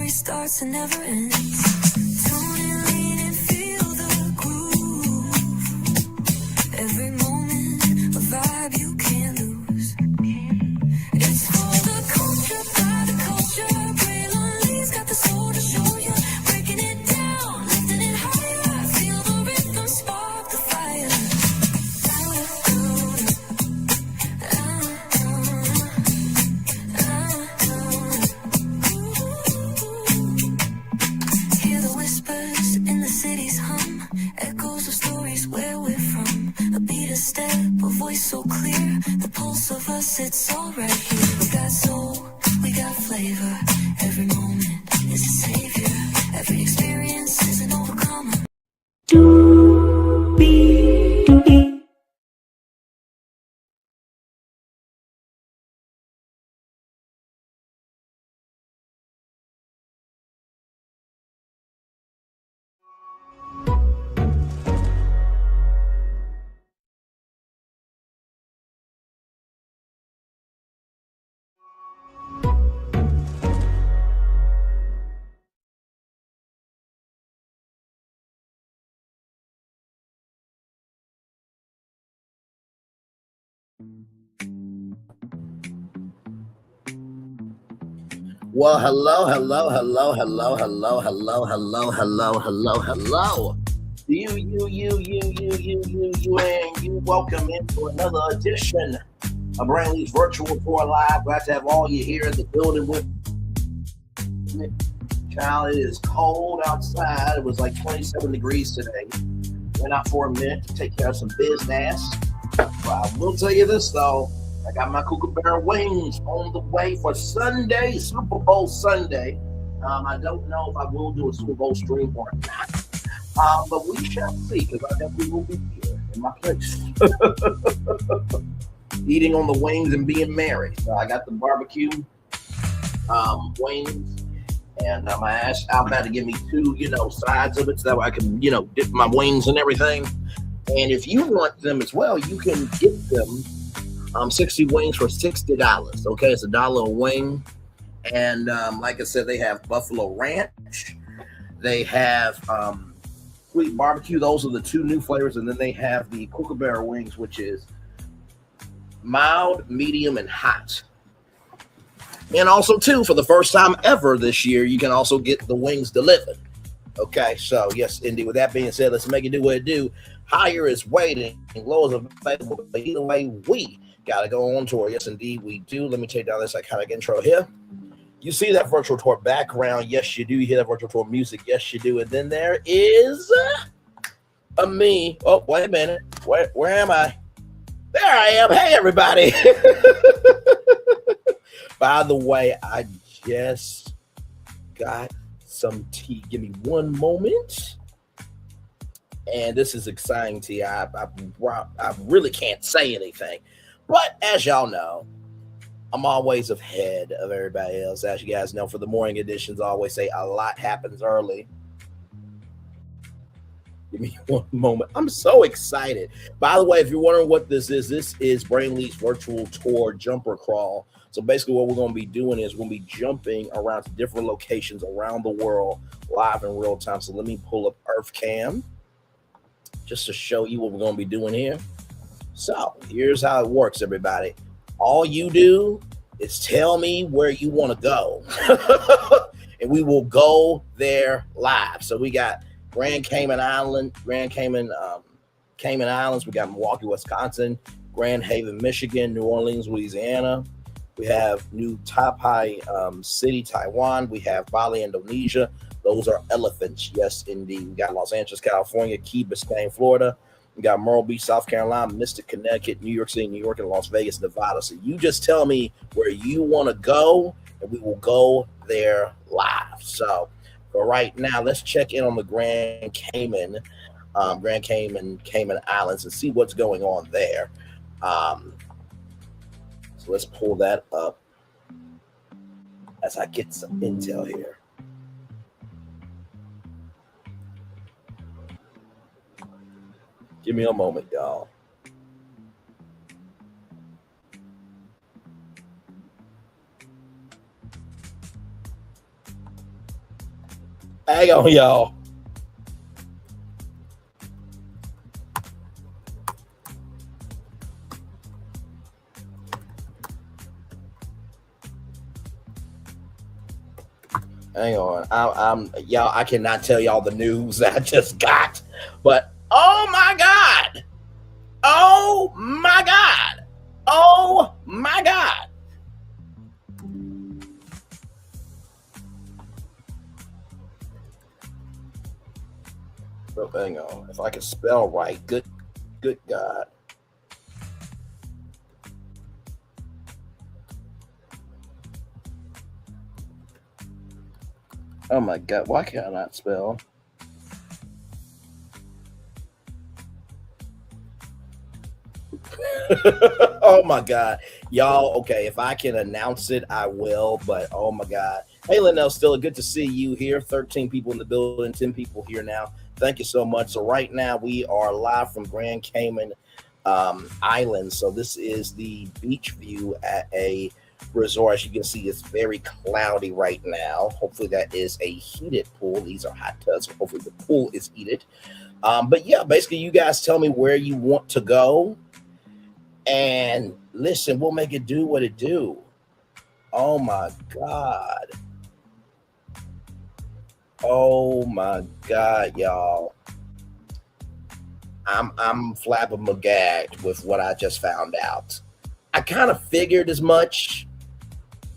story starts and never ends. Tune in, lean and feel the groove. Every moment, a vibe you can't lose. It's for the culture, by the culture. Braylon Lee's got the soul to show you. Breaking it down, lifting it higher. Feel the rhythm, spark the fire. Hear the whispers in the city's hum, echoes of stories where we're from. A beat, a step, a voice so clear, the pulse of us, it's all right here. We got soul, we got flavor, every moment is a savior, every experience is an overcomer. Well, hello. You. Welcome into another edition of Braylon's Virtual Tour Live. Glad to have all you here in the building with me. Child, it is cold outside. It was like 27 degrees today. Went out for a minute to take care of some business. But I will tell you this, though. I got my Kookaburra wings on the way for Sunday, Super Bowl Sunday. I don't know if I will do a Super Bowl stream or not. But we shall see, because I definitely will be here in my place. Eating on the wings and being merry. So I got the barbecue wings. And I asked Outback to give me two, sides of it so that way I can, dip my wings and everything. And if you want them as well, you can get them 60 wings for $60. Okay, it's $1 a wing. And like I said, they have Buffalo Ranch. They have Sweet Barbecue. Those are the two new flavors. And then they have the Kookaburra wings, which is mild, medium, and hot. And also, too, for the first time ever this year, you can also get the wings delivered. Okay, so yes, indeed. With that being said, let's make it do what it do. Higher is waiting, low is available. But either way, we got to go on tour. Yes, indeed, we do. Let me take down this iconic intro here. You see that virtual tour background? Yes, you do. You hear that virtual tour music? Yes, you do. And then there is me. Oh, wait a minute. Where am I? There I am. Hey, everybody. By the way, I just got some tea. Give me one moment. And this is exciting tea. I really can't say anything. But as y'all know, I'm always ahead of everybody else. As you guys know, for the morning editions, I always say a lot happens early. Give me one moment. I'm so excited. By the way, if you're wondering what this is Braylon's Virtual Tour Jumper Crawl. So basically what we're going to be doing is we're going to be jumping around to different locations around the world live in real time. So let me pull up EarthCam just to show you what we're going to be doing here. So here's how it works, everybody. All you do is tell me where you want to go, and we will go there live. So we got Cayman Islands. We got Milwaukee, Wisconsin, Grand Haven, Michigan, New Orleans, Louisiana. We have New Taipei City, Taiwan. We have Bali, Indonesia. Those are elephants. Yes, indeed. We got Los Angeles, California, Key Biscayne, Florida. We got Myrtle Beach, South Carolina, Mystic, Connecticut, New York City, New York, and Las Vegas, Nevada. So you just tell me where you want to go, and we will go there live. So for right now, let's check in on the Grand Cayman Islands and see what's going on there. So let's pull that up as I get some intel here. Give me a moment, y'all. Hang on, y'all. Hang on. I'm y'all. I cannot tell y'all the news that I just got, but oh my god! Oh my god! Oh my god! Oh, hang on. If I can spell right, good God. Oh my god! Why can't I not spell? Oh my god, y'all. Okay, if I can announce it, I will. But oh my god, hey Linnell, still good to see you here. 13 people in the building, 10 people here now. Thank you so much. So right now we are live from Grand Cayman Island. So this is the beach view at a resort. As you can see, it's very cloudy right now. Hopefully that is a heated pool. These are hot tubs. So hopefully the pool is heated. But yeah, basically you guys tell me where you want to go. And listen, we'll make it do what it do. Oh my God. Oh my God, y'all. I'm flabbergasted with what I just found out. I kind of figured as much,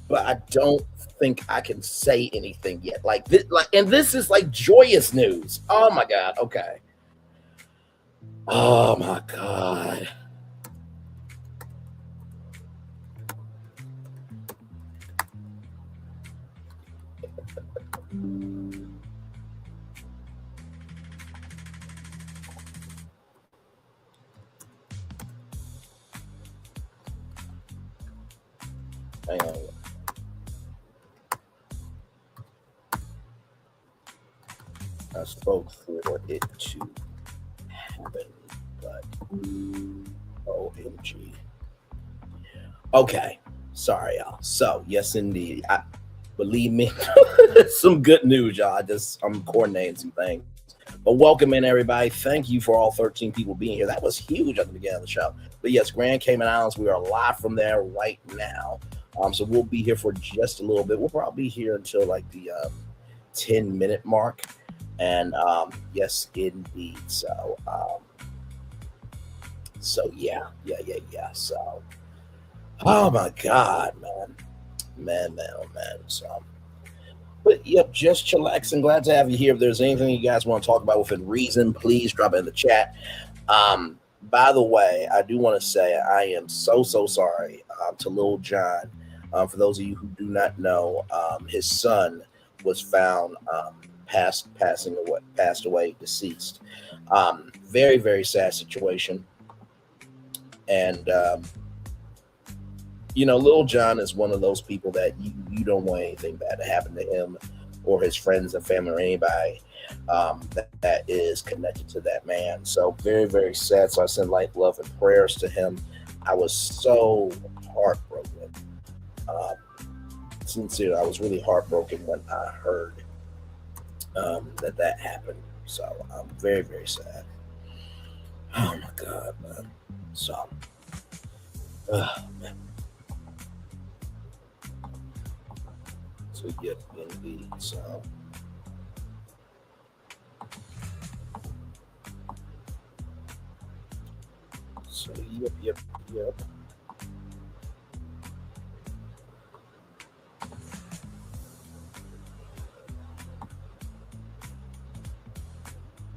but I don't think I can say anything yet. Like this, and this is like joyous news. Oh my God. Okay. Oh my God. Hang on. I spoke for it to happen, but OMG. Okay. Sorry, y'all. So, yes, indeed. Believe me, some good news, y'all. I'm coordinating some things. But welcome in, everybody. Thank you for all 13 people being here. That was huge at the beginning of the show. But yes, Grand Cayman Islands, we are live from there right now. So we'll be here for just a little bit. We'll probably be here until like the 10-minute mark. And yes, indeed. So yeah. So, oh my God, man. Oh man. So, but yep, just chillaxing. Glad to have you here. If there's anything you guys want to talk about within reason, please drop it in the chat. By the way, I do want to say I am so sorry to Lil John. For those of you who do not know, his son was found passed away, deceased. Very, very sad situation. And Lil John is one of those people that you don't want anything bad to happen to him or his friends and family or anybody that is connected to that man. So very, very sad. So I send light, love, and prayers to him. I was so heartbroken. Sincerely, I was really heartbroken when I heard that happened. So I'm very, very sad. Oh my God, man. So, man. So yep, indeed. So yep.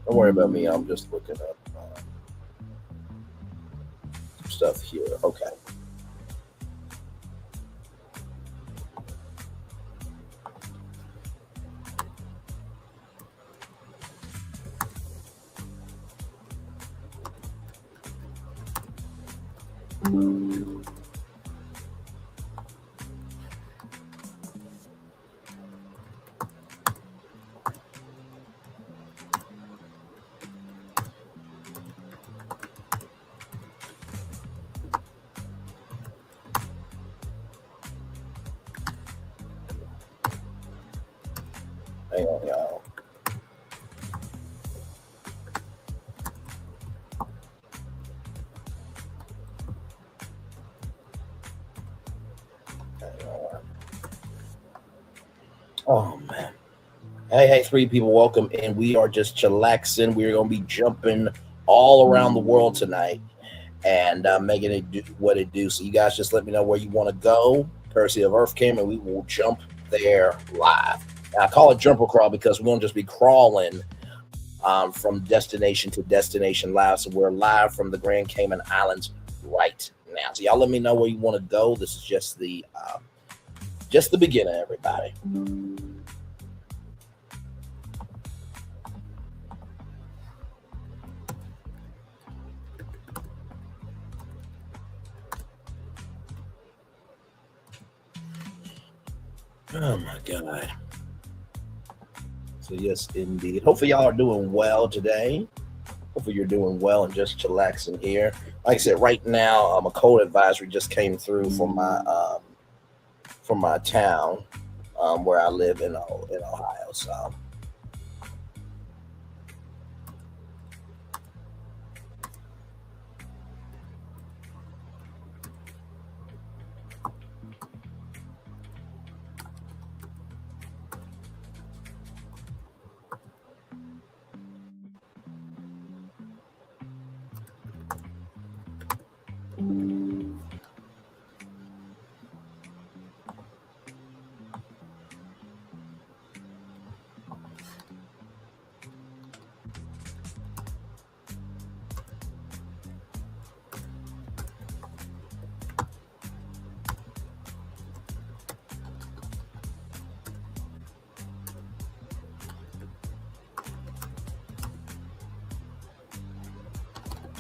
Don't worry about me. I'm just looking up some stuff here. Okay. Hang on, y'all. Oh man. Hey, three people, welcome in. We are just chillaxing. We're gonna be jumping all around the world tonight and making it do what it do. So you guys just let me know where you want to go, courtesy of EarthCam, and we will jump there live. And I call it jumper crawl because we're gonna just be crawling from destination to destination live. So we're live from the Grand Cayman Islands right now. So y'all let me know where you want to go. This is just the beginning, everybody. Oh my god. So yes, indeed. Hopefully y'all are doing well today. Hopefully you're doing well and just chillaxing here. Like I said, right now, a cold advisory just came through from my town where I live in Ohio. So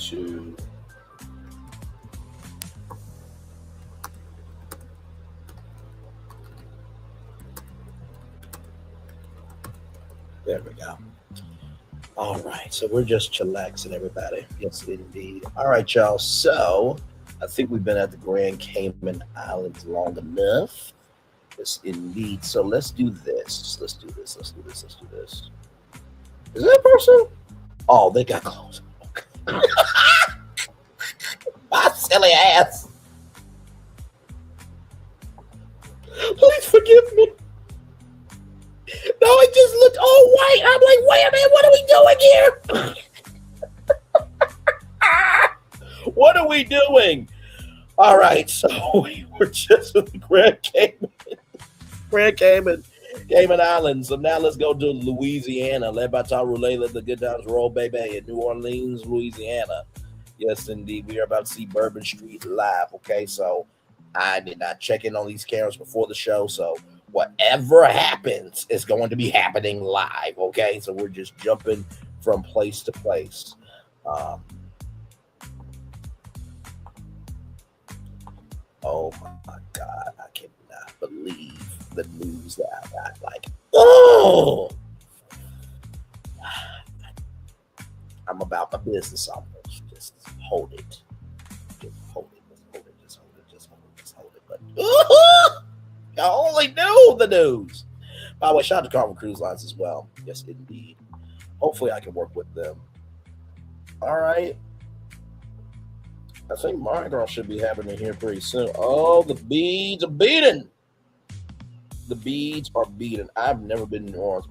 to there we go. All right, so we're just chillaxing, everybody. Yes, indeed. All right, y'all. So I think we've been at the Grand Cayman Islands long enough. Yes, indeed. So let's do this. Let's do this. Let's do this. Let's do this. Is that a person? Oh, they got close. My silly ass. Please forgive me. No, it just looked all white. I'm like, wait a minute, what are we doing here? What are we doing? All right, so we were just in the Cayman Islands. So now let's go to Louisiana, led by Tom Roulette. Let the good times roll, baby, in New Orleans, Louisiana. Yes, indeed. We are about to see Bourbon Street live. Okay, so I did not check in on these cameras before the show. So whatever happens is going to be happening live. Okay, so we're just jumping from place to place. Um, oh my God, I cannot believe the news that I got. Like, oh, I'm about my business almost. Just hold it. Just hold it. Just hold it. Just hold it. Just hold it. Just hold it. But I only knew the news. By the way, shout out to Carnival Cruise Lines as well. Yes, indeed. Hopefully, I can work with them. All right. I think Mardi Gras should be happening here pretty soon. Oh, the beads are beating. The beads are beating. I've never been to New Orleans,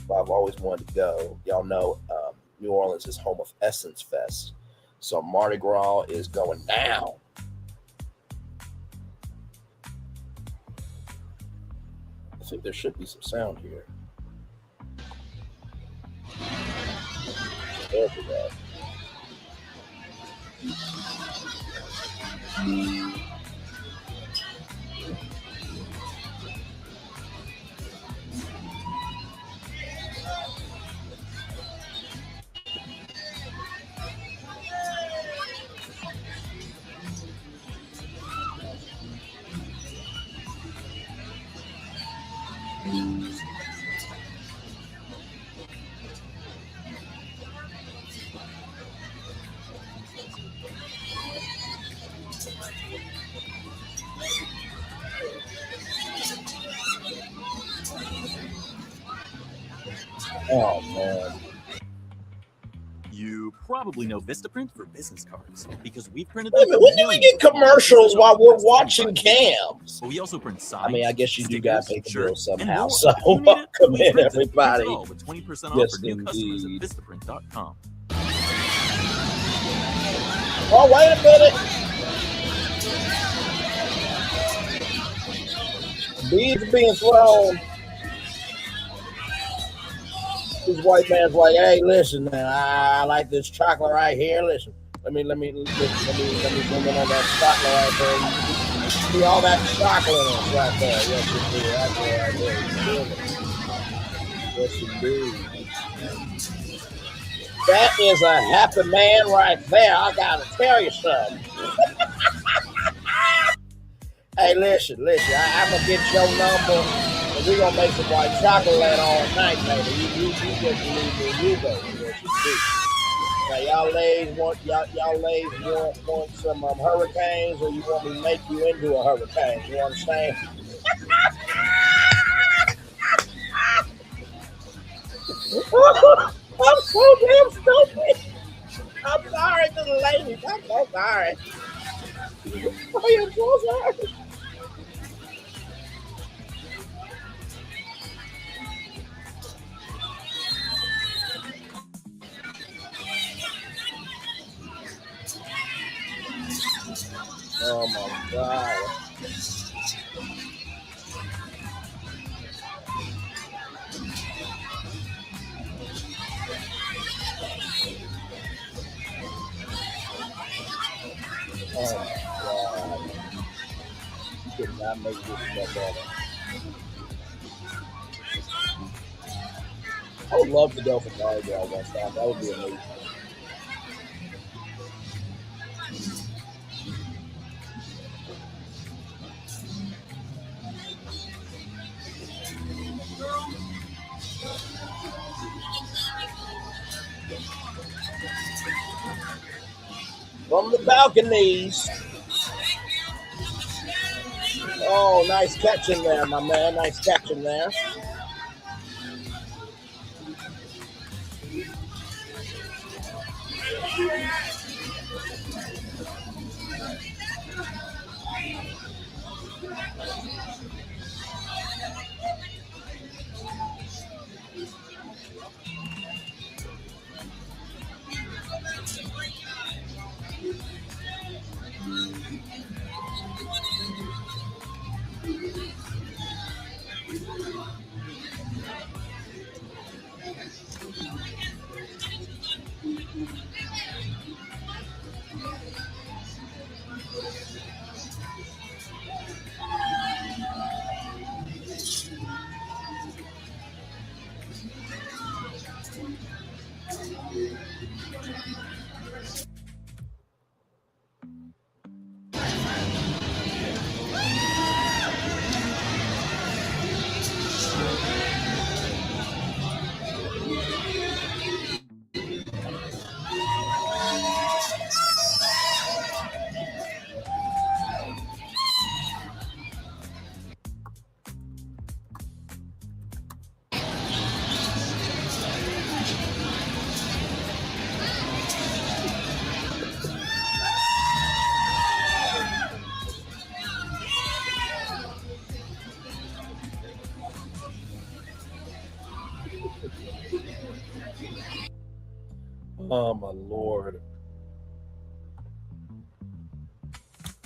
but I've always wanted to go. Y'all know New Orleans is home of Essence Fest. So Mardi Gras is going down. I think there should be some sound here. There we go. Oh man. You probably know Vistaprint for business cards because we've printed Wait a them. minute, when do we get commercials while we're watching cams? But we also print signs. I mean, I guess you do got to pay the bill somehow. more. So If you need it, welcome we in, print it. everybody. Print it all with 20% off Yes, for new customers indeed. at Vistaprint.com. Oh, wait a minute. Beads being thrown. This white man's like, hey, listen, man, I like this chocolate right here. Listen, let me zoom in on that chocolate right there. See all that chocolate right there. Yes, indeed. Yes, indeed. That is a happy man right there. I gotta tell you something. Hey, listen. I'm gonna get your number, and we're gonna make some white chocolate all night, baby. You just believe me, you go. Yes, you do. Now, y'all ladies want some hurricanes, or you want me to make you into a hurricane? You understand? I'm so damn stupid. I'm sorry to the ladies. I'm so sorry. I am so sorry. Oh my God. Oh my God. You could not make this stuff better. I would love to go for Mardi Gras one time. That would be amazing. From the balconies. Oh, nice catching there, my man. Nice catching there. Oh my Lord.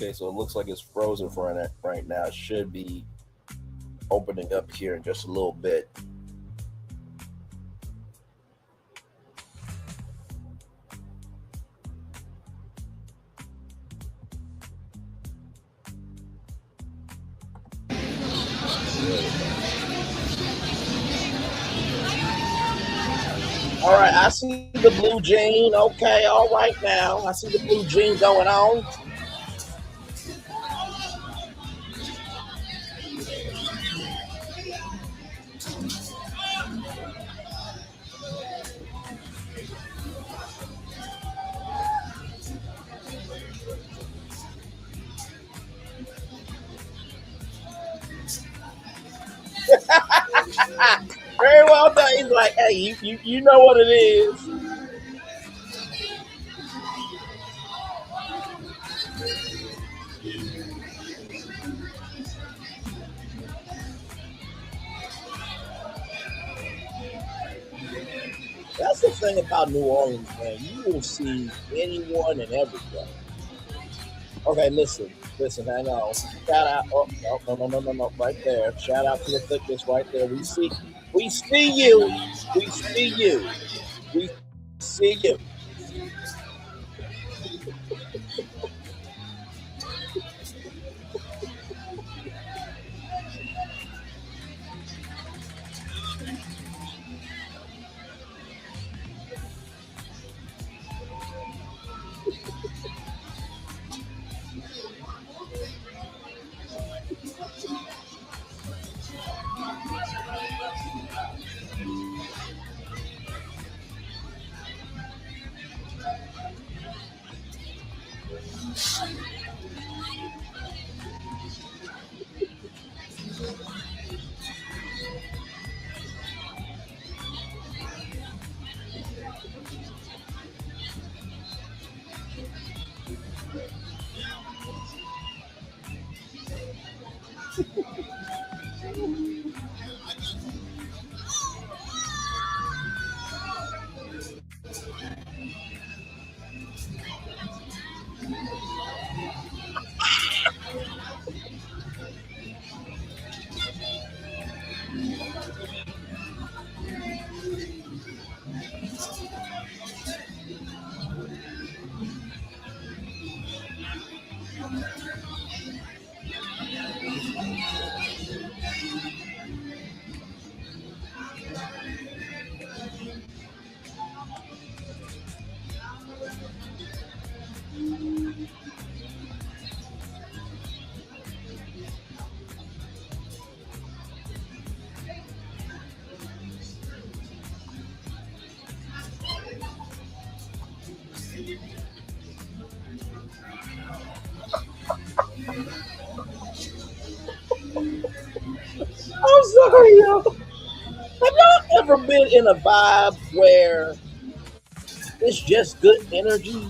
Okay, so it looks like it's frozen for right now. It should be opening up here in just a little bit. All right, I see the blue jean. Okay, all right now. I see the blue jean going on. Very well done. He's like, hey, you know what it is. the thing about New Orleans, man. You will see anyone and everyone. Okay, listen, hang on. Shout out. Oh, no, right there. Shout out to the thickness right there. We see you. We see you. We see you. I'm sorry, yo. Have y'all ever been in a vibe where it's just good energy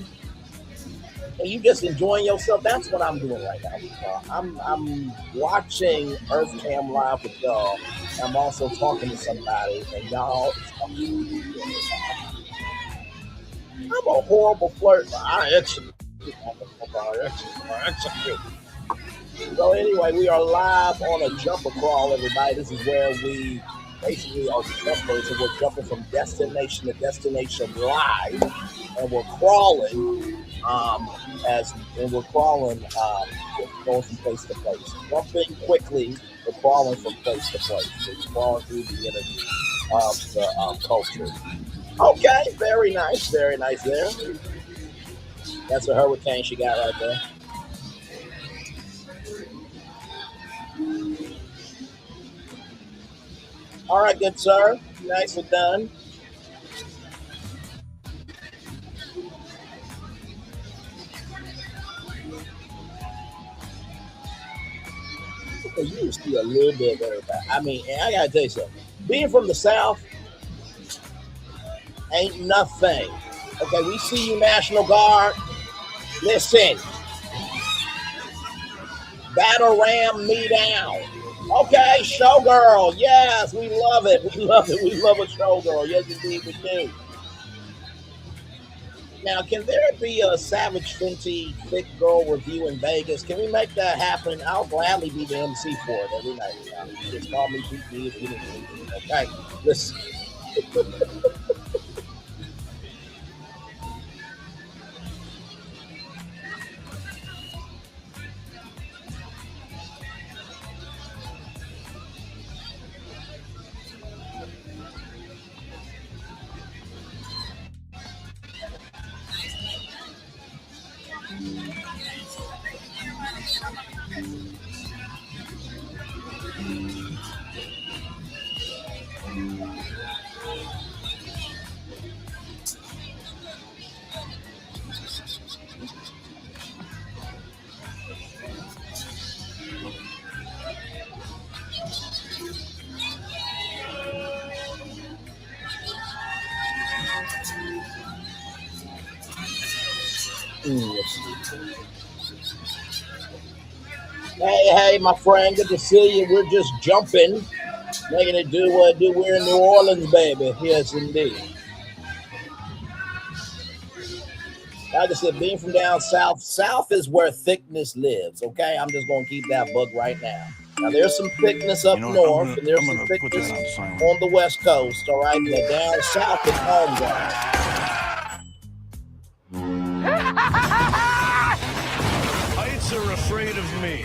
and you just enjoying yourself? That's what I'm doing right now. I'm watching EarthCam live with y'all. I'm also talking to somebody, and y'all. I'm a horrible flirt. I execute. I execute. So anyway, we are live on a jumper crawl, everybody. This is where we basically are jumpers, and we're jumping from destination to destination live, and we're crawling. We're crawling, going from place to place, jumping quickly, but crawling from place to place. It's crawling through the energy of the culture. Okay, very nice there. That's a hurricane she got right there. All right, good sir. Nicely done. Okay, you see a little bit of everybody. I mean, and I gotta tell you something. Being from the South ain't nothing. Okay, we see you, National Guard. Listen, battle ram me down. Okay, showgirl. Yes, we love it. We love it. We love a showgirl. Yes, indeed, we do. Now, can there be a Savage Fenty Thick Girl review in Vegas? Can we make that happen? I'll gladly be the MC for it every night. Just call me PP if you need me. Okay, listen. Hey, my friend, good to see you. We're just jumping, making it do what do. We're in New Orleans, baby. Yes, indeed. Like I said, being from down south, south is where thickness lives. Okay, I'm just gonna keep that bug right now. Now there's some thickness up You know what? north, and there's I'm some gonna put thickness that on silent. on the west coast. All right, but down south is home ground. Heights are afraid of me.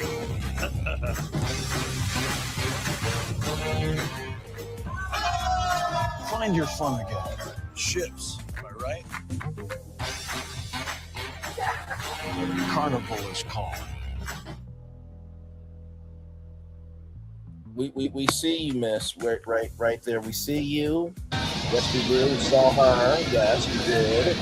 Find your fun again. Ships, am I right? Carnival is calling. We see you, miss. Right there. We see you. Yes, we did. We saw her. Yes, we did.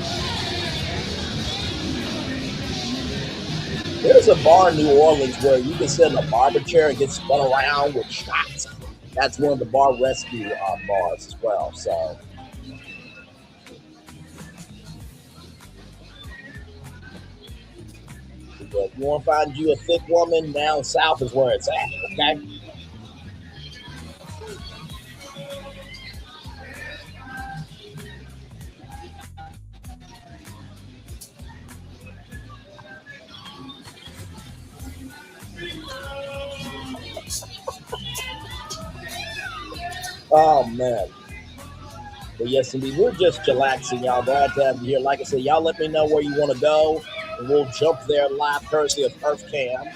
There's a bar in New Orleans where you can sit in a barber chair and get spun around with shots. That's one of the bar rescue bars as well. So. If you want to find you a thick woman, down south is where it's at, okay? Oh, man. But yes, indeed, we're just chillaxing, y'all. Glad to have you here. Like I said, y'all let me know where you want to go, and we'll jump there live courtesy of EarthCam.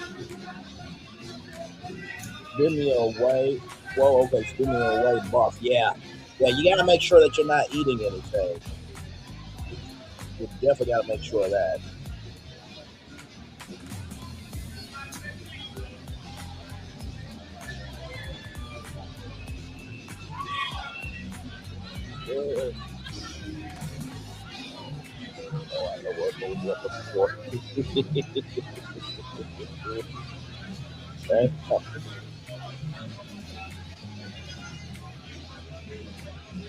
Spin me away. Whoa, okay, spin me away, buff. Yeah. Yeah, you got to make sure that you're not eating anything. You definitely got to make sure of that. Oh, I know what we're looking for. Okay.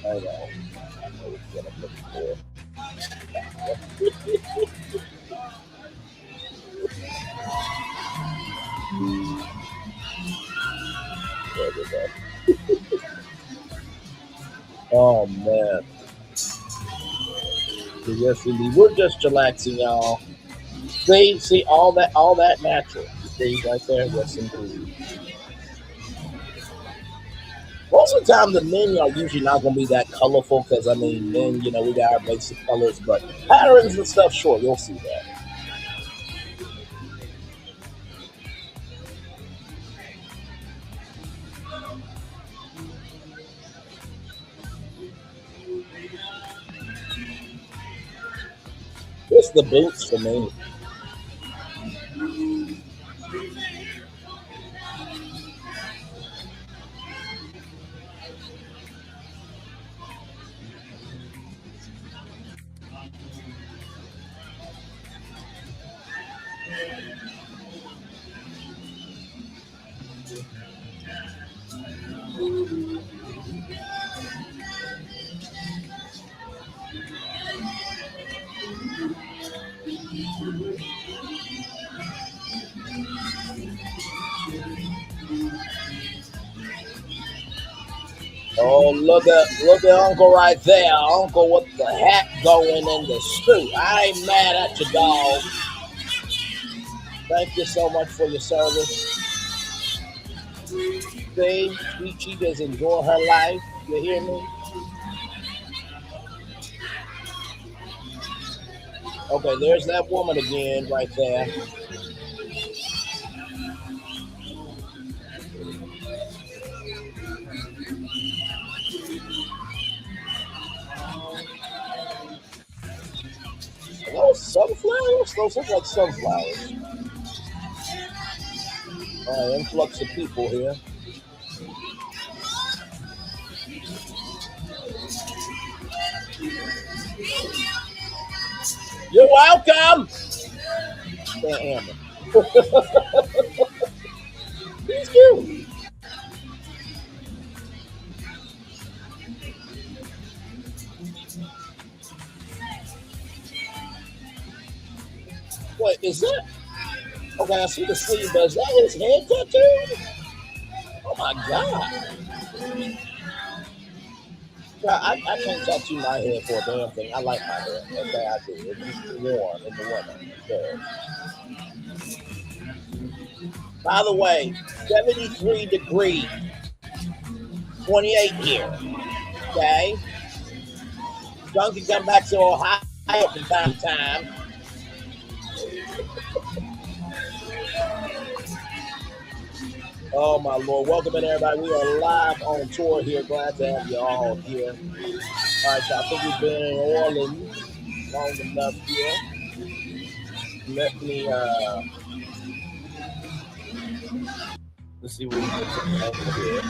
I know what we're looking for. There we go. Oh man. So yes, indeed. We're just chillaxing, y'all. See all that natural. See right there? Yes, indeed. Most of the time, the men are usually not going to be that colorful because, I mean, men, we got our basic colors, but patterns and stuff, sure, you'll see that. It's the boots for me. Oh, look at Uncle right there. Uncle with the hat going in the stew. I ain't mad at you, dog. Thank you so much for your service. See, Peachy is enjoying her life. You hear me? Okay, there's that woman again right there. Are those sunflowers? Those look like sunflowers. All right, influx of people here. You're welcome. Damn. He's cute. Wait, is that? Okay, I see the sleeve, but is that his head tattoo? Oh my god. I can't tattoo my head for a damn thing. I like my hair. Okay, I do. It keeps me warm in the winter. It does. By the way, 73 degrees, 28 here. Okay? Sun can come back to Ohio from time to time. Oh my Lord. Welcome in everybody. We are live on tour here. Glad to have you all here. All right, so I think we've been in Orleans long enough here. Let me let's see what we can angle here.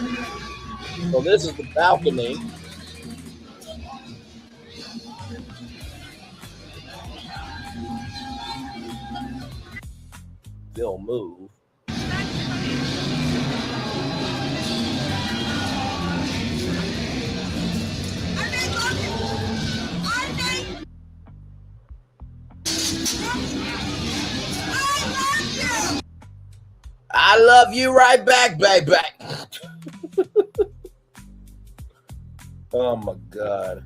So this is the balcony. They'll move. I love you right back, baby. Oh my God.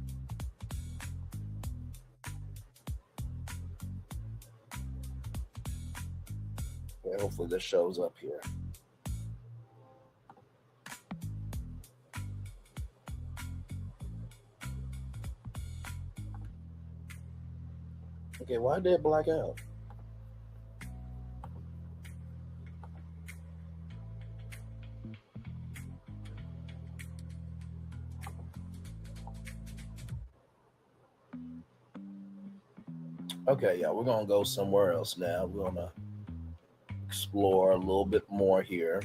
Yeah, hopefully this shows up here. Okay, why did it black out? Okay, yeah, we're gonna go somewhere else now. We're gonna explore a little bit more here.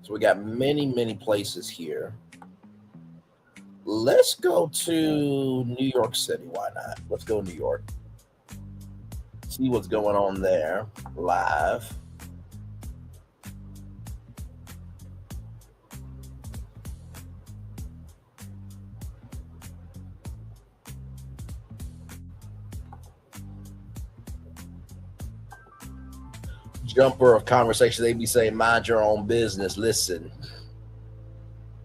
So we got many places here. Let's go to New York City. Why not? Let's go to New York. See what's going on there live. Jumper of conversation. They be saying, mind your own business. Listen.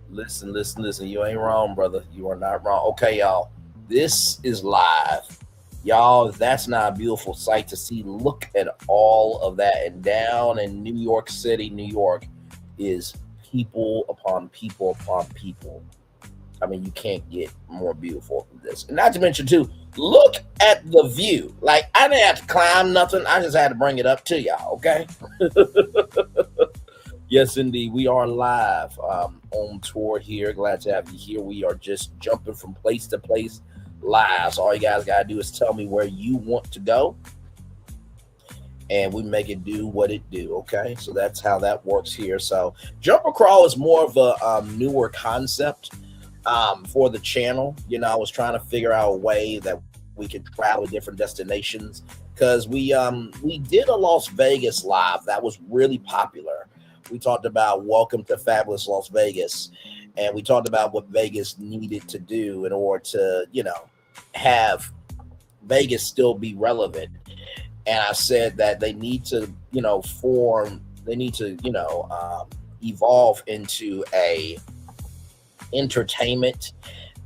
You ain't wrong, brother. You are not wrong. Okay, y'all. This is live. Y'all, if that's not a beautiful sight to see, look at all of that. And down in New York City, New York, is people upon people upon people. I mean, you can't get more beautiful than this. And not to mention, too, look at the view. Like, I didn't have to climb nothing. I just had to bring it up to y'all, okay? Yes, indeed. We are live on tour here. Glad to have you here. We are just jumping from place to place live. So all you guys got to do is tell me where you want to go. And we make it do what it do, okay? So that's how that works here. So Jumper Crawl is more of a newer concept for the channel. You know, I was trying to figure out a way that we could travel to different destinations because we did a Las Vegas live that was really popular. We talked about Welcome to Fabulous Las Vegas, and we talked about what Vegas needed to do in order to, you know, have Vegas still be relevant. And I said that they need to, you know, evolve into a entertainment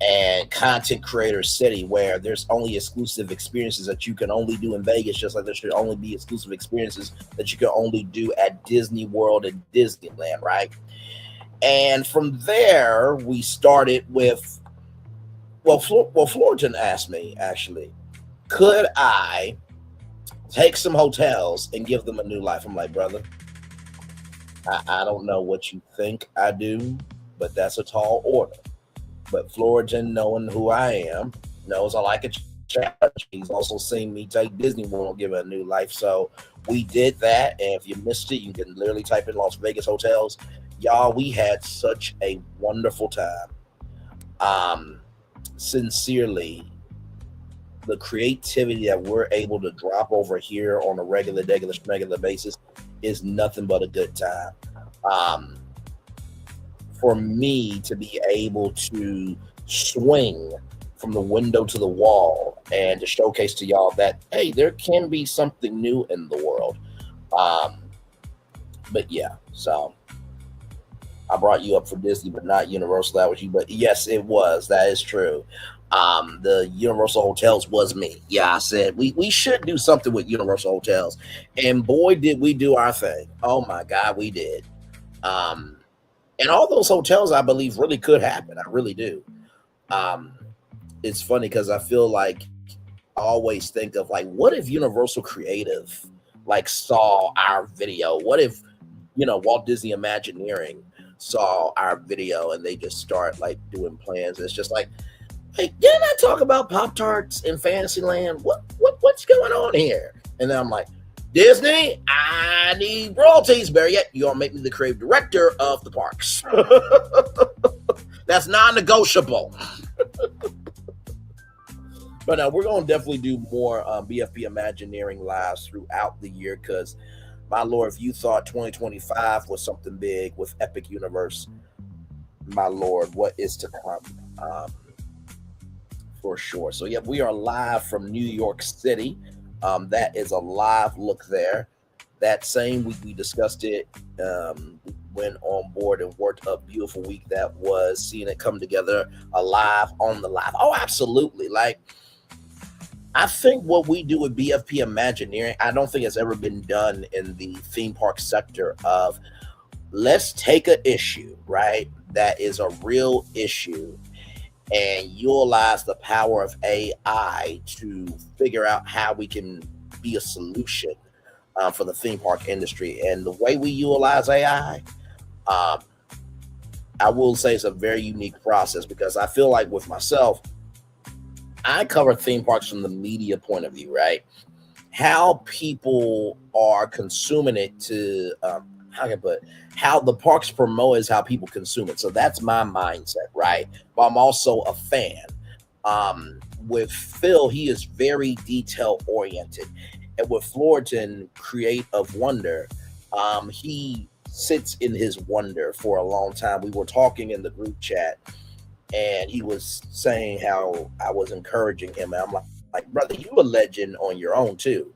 and content creator city where there's only exclusive experiences that you can only do in Vegas, just like there should only be exclusive experiences that you can only do at Disney World and Disneyland, right? And from there, we started with, Florian asked me, actually, could I take some hotels and give them a new life? I'm like, brother, I don't know what you think I do, but that's a tall order. But Florian, knowing who I am, knows I like a challenge. He's also seen me take Disney World and give it a new life. So we did that. And if you missed it, you can literally type in Las Vegas hotels. Y'all, we had such a wonderful time. Sincerely, the creativity that we're able to drop over here on a regular basis is nothing but a good time. For me to be able to swing from the window to the wall and to showcase to y'all that, hey, there can be something new in the world. But yeah, so I brought you up for Disney, but not Universal. That was you. But yes, it was. That is true. The Universal Hotels was me. Yeah, I said we should do something with Universal Hotels, and boy, did we do our thing. Oh my God, we did. Um, and all those hotels, I believe, really could happen. I really do. Um, it's funny because I feel like I always think of like, what if Universal Creative like saw our video? What if Walt Disney Imagineering saw our video and they just start like doing plans? It's just like, hey, didn't I talk about Pop Tarts in Fantasyland? What's going on here? And then I'm like, Disney, I need royalties. Better yet, you're gonna make me the creative director of the parks. That's non-negotiable. But we're gonna definitely do more BFP Imagineering lives throughout the year because, my Lord, if you thought 2025 was something big with Epic Universe, my Lord, what is to come? For sure. So, yeah, we are live from New York City. That is a live look there. That same week we discussed it, went on board and worked a beautiful week that was seeing it come together alive on the live. Oh, absolutely. Like, I think what we do with BFP Imagineering, I don't think it's ever been done in the theme park sector of let's take an issue, right? That is a real issue and utilize the power of AI to figure out how we can be a solution for the theme park industry. And the way we utilize AI, I will say it's a very unique process because I feel like with myself, I cover theme parks from the media point of view, right? How people are consuming it to, how the parks promote is how people consume it. So that's my mindset, right? But I'm also a fan. With Phil, he is very detail oriented. And with Florian, Create of Wonder, he sits in his wonder for a long time. We were talking in the group chat and he was saying how I was encouraging him. And I'm like, brother, you a legend on your own too.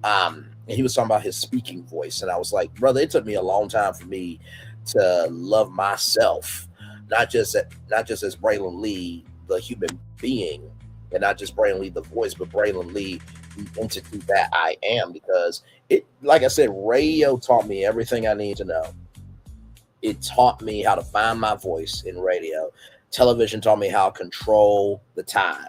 And he was talking about his speaking voice. And I was like, brother, it took me a long time for me to love myself, not just as Braylon Lee, the human being, and not just Braylon Lee, the voice, but Braylon Lee, the entity that I am. Because it, like I said, radio taught me everything I need to know. It taught me how to find my voice in radio. Television taught me how to control the time.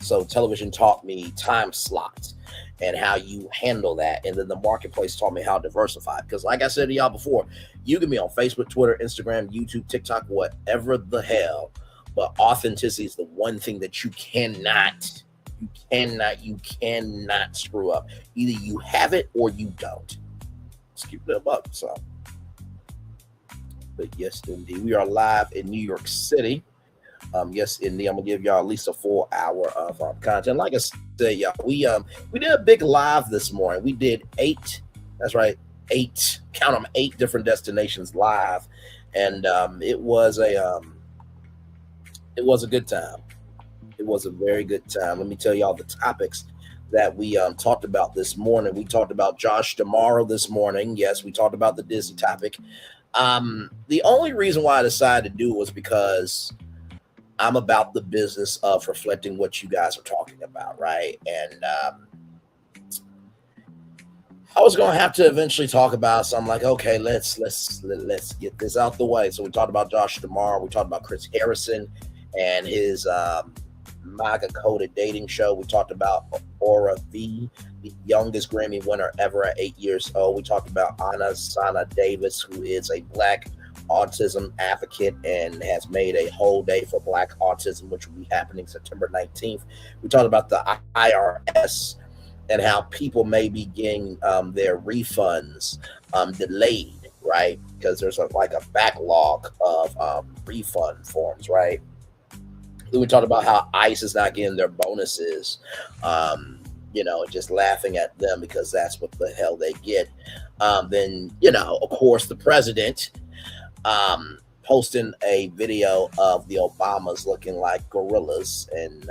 So television taught me time slots and how you handle that. And then the marketplace taught me how to diversify. Because like I said to y'all before, you can be on Facebook, Twitter, Instagram, YouTube, TikTok, whatever the hell. But authenticity is the one thing that you cannot screw up. Either you have it or you don't. Let's keep them up. So, but yes, indeed, we are live in New York City. Yes, indeed, I'm gonna give y'all at least a full hour of content. Like I said, y'all, we did a big live this morning. We did 8. That's right, 8. Count them, 8 different destinations live, and it was a good time. It was a very good time. Let me tell y'all the topics that we talked about this morning. We talked about Josh tomorrow this morning. Yes, we talked about the Disney topic. The only reason why I decided to do it was because I'm about the business of reflecting what you guys are talking about, right? And I was going to have to eventually talk about, so I'm like, okay, let's get this out the way. So we talked about Josh tomorrow. We talked about Chris Harrison and his MAGA coded dating show. We talked about Aura V, the youngest Grammy winner ever at 8 years old. We talked about Anna Sana Davis, who is a Black autism advocate and has made a whole day for Black autism, which will be happening September 19th. We talked about the IRS and how people may be getting their refunds delayed, right? Because there's a backlog of refund forms, right? Then we talked about how ICE is not getting their bonuses, just laughing at them because that's what the hell they get. Then, of course, the president posting a video of the Obamas looking like gorillas. And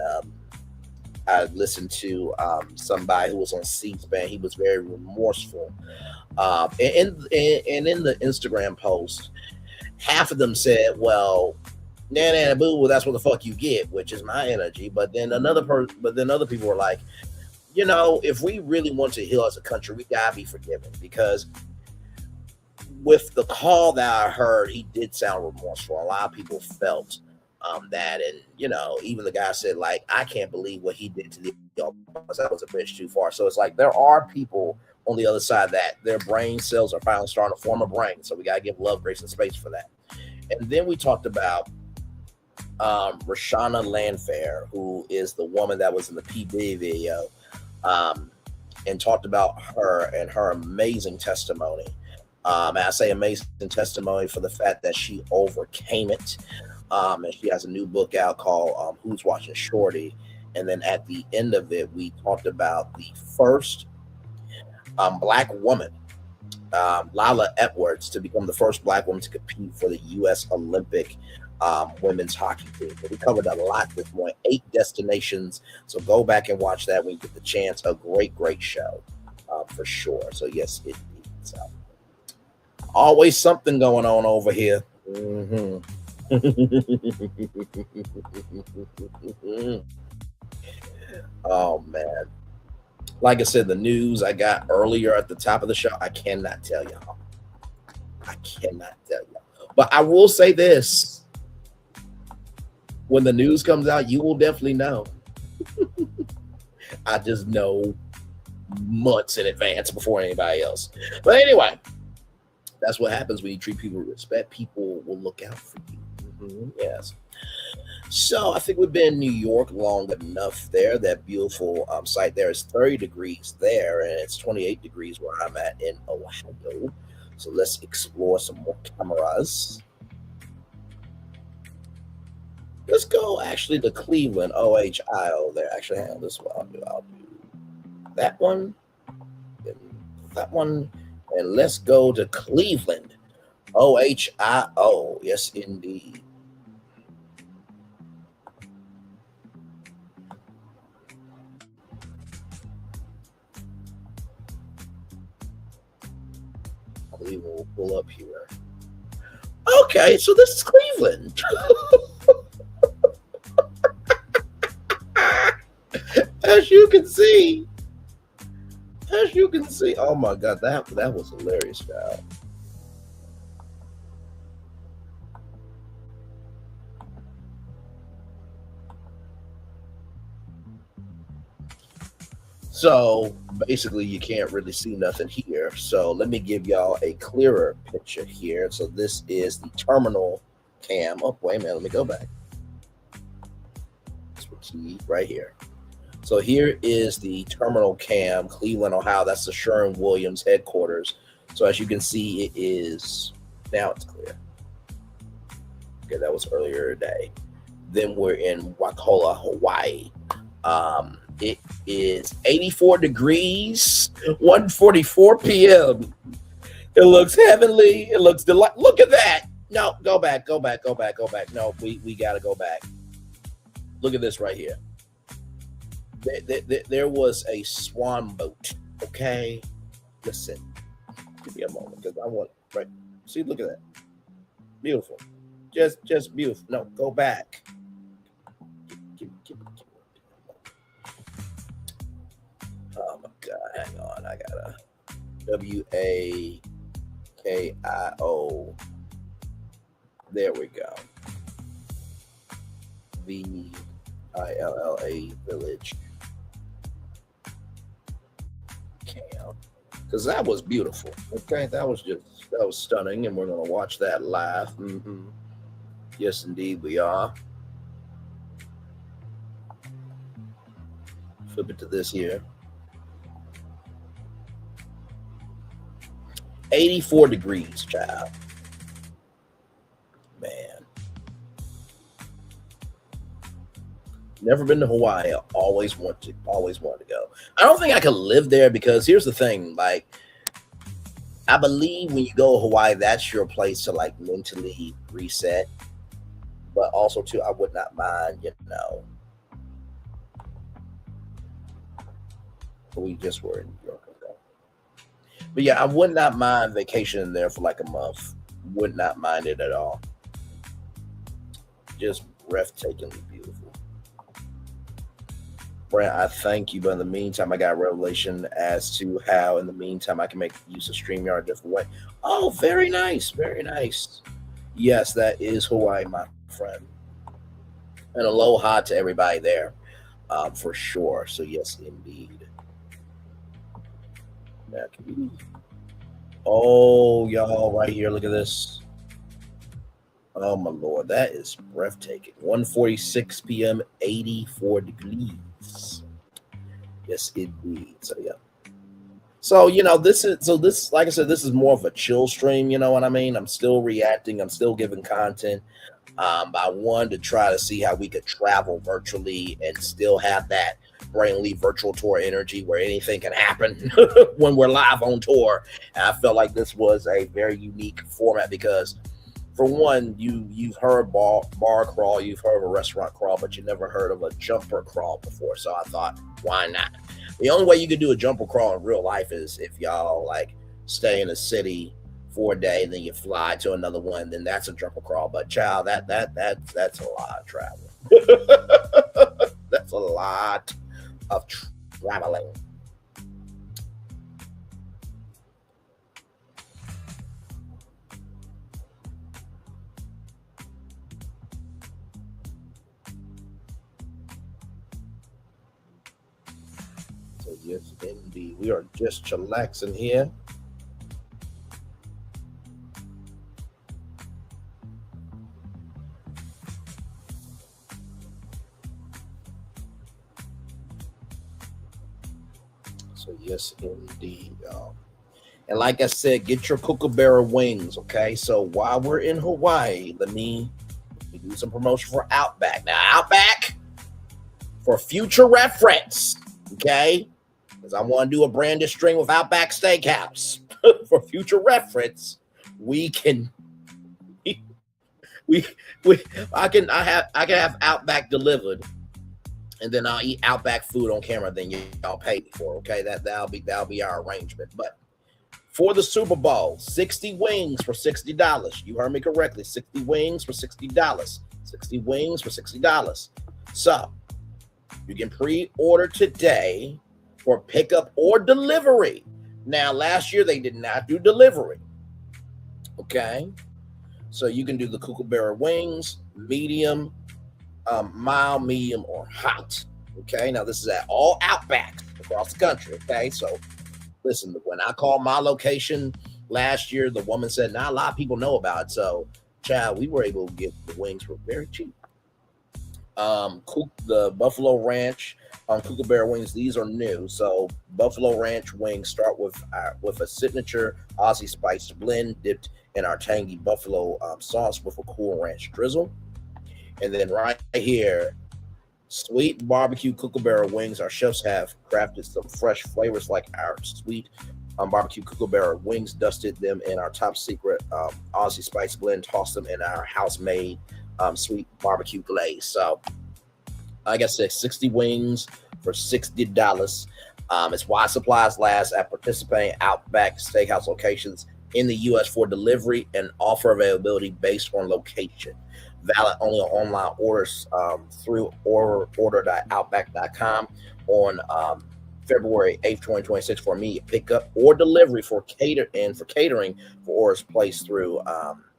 I listened to somebody who was on C-SPAN. He was very remorseful. And in the Instagram post, half of them said, well, nah, nah, boo, well, that's what the fuck you get, which is my energy. But then other people were like, if we really want to heal as a country, we gotta be forgiving, because with the call that I heard, he did sound remorseful. A lot of people felt that, and even the guy said, like, I can't believe what he did to the that was a bridge too far. So it's like there are people on the other side that their brain cells are finally starting to form a brain. So we gotta give love, grace, and space for that. And then we talked about Rashana Landfair, who is the woman that was in the PD video, and talked about her and her amazing testimony. And I say amazing testimony for the fact that she overcame it. And she has a new book out called Who's Watching Shorty. And then at the end of it, we talked about the first Black woman, Lala Edwards, to become the first Black woman to compete for the U.S. Olympic women's hockey team. So we covered a lot this morning, 8 destinations. So go back and watch that when you get the chance. A great, great show for sure. So yes, it is. Always something going on over here. Mm-hmm. Oh man, like I said, the news I got earlier at the top of the show, I cannot tell y'all. But I will say this: when the news comes out, you will definitely know. I just know months in advance before anybody else. But anyway, that's what happens when you treat people with respect. People will look out for you. Mm-hmm. Yes. So I think we've been in New York long enough there. That beautiful site there is 30 degrees there, and it's 28 degrees where I'm at in Ohio. So let's explore some more cameras. Let's go actually to Cleveland, OHIO there. Actually, hang on, this one. I'll do that one, then that one, and let's go to Cleveland, OHIO. Yes, indeed. Cleveland will pull up here. Okay, so this is Cleveland. As you can see, oh my God, that was hilarious, guys. So basically, you can't really see nothing here. So let me give y'all a clearer picture here. So this is the terminal cam. Oh, wait a minute, let me go back. This key right here. So here is the terminal cam, Cleveland, Ohio. That's the Sherwin-Williams headquarters. So as you can see, it is, now it's clear. Okay, that was earlier today. Then we're in Wakulla, Hawaii. It is 84 degrees, 1:44 p.m. It looks heavenly. It looks delightful. Look at that. No, go back. No, we got to go back. Look at this right here. There was a swan boat. Okay, listen. Give me a moment because I want, right. See, look at that. Beautiful. Just beautiful. No, go back. Oh my God, hang on. I gotta WAKIO. There we go. VILLA Village Cam. Because that was beautiful. Okay, that was stunning, and we're gonna watch that live. Mm-hmm. Yes, indeed, we are. Flip it to this here. 84 degrees, child. Man. Never been to Hawaii. I always want to go. I don't think I could live there because here's the thing. Like, I believe when you go to Hawaii, that's your place to like mentally reset. But also too, I would not mind, we just were in New York. But yeah, I would not mind vacationing there for like a month. Would not mind it at all. Just breathtakingly beautiful. Brent, I thank you, but in the meantime, I got a revelation as to how, in the meantime, I can make use of StreamYard a different way. Oh, very nice, very nice. Yes, that is Hawaii, my friend. And aloha to everybody there, for sure. So, yes, indeed. Oh, y'all, right here, look at this. Oh, my Lord, that is breathtaking. 1:46 p.m., 84 degrees. Yes, indeed. So, yeah. So, this, like I said, this is more of a chill stream, you know what I mean? I'm still reacting. I'm still giving content. I wanted to try to see how we could travel virtually and still have that Braylon virtual tour energy where anything can happen when we're live on tour. And I felt like this was a very unique format because, for one, you've heard bar crawl, you've heard of a restaurant crawl, but you never heard of a jumper crawl before. So I thought, why not? The only way you could do a jumper crawl in real life is if y'all like stay in a city for a day, then you fly to another one, then that's a jumper crawl. But child, that's a lot of travel. That's a lot of traveling. So yes, indeed, we are just chillaxing here. So yes, indeed. And like I said, get your kookaburra wings, okay? So while we're in Hawaii, let me do some promotion for Outback. Now, Outback, for future reference, okay? Because I want to do a branded string with Outback Steakhouse. For future reference, we can I can have Outback delivered, and then I'll eat Outback food on camera. Then y'all pay me for, okay? That'll be our arrangement. But for the Super Bowl, 60 wings for $60. You heard me correctly. 60 wings for $60. 60 wings for $60. So you can pre-order today for pickup or delivery. Now, last year they did not do delivery. Okay, so you can do the kookaburra wings, medium, mild, medium, or hot. Okay, now this is at all Outbacks across the country. Okay, so listen, when I called my location last year, the woman said not a lot of people know about it. So, child, we were able to get the wings for very cheap. The Buffalo Ranch kookaburra wings, these are new. So Buffalo Ranch wings start with a signature Aussie spice blend dipped in our tangy buffalo sauce with a cool ranch drizzle. And then right here, sweet barbecue kookaburra wings. Our chefs have crafted some fresh flavors like our sweet barbecue kookaburra wings, dusted them in our top secret Aussie spice blend, tossed them in our house-made sweet barbecue glaze. So, like I said, 60 wings for $60. It's while supplies last at participating Outback Steakhouse locations in the U.S. for delivery and offer availability based on location. Valid only on online orders through order.outback.com on February 8th, 2026 for immediate pickup or delivery for catering for orders placed through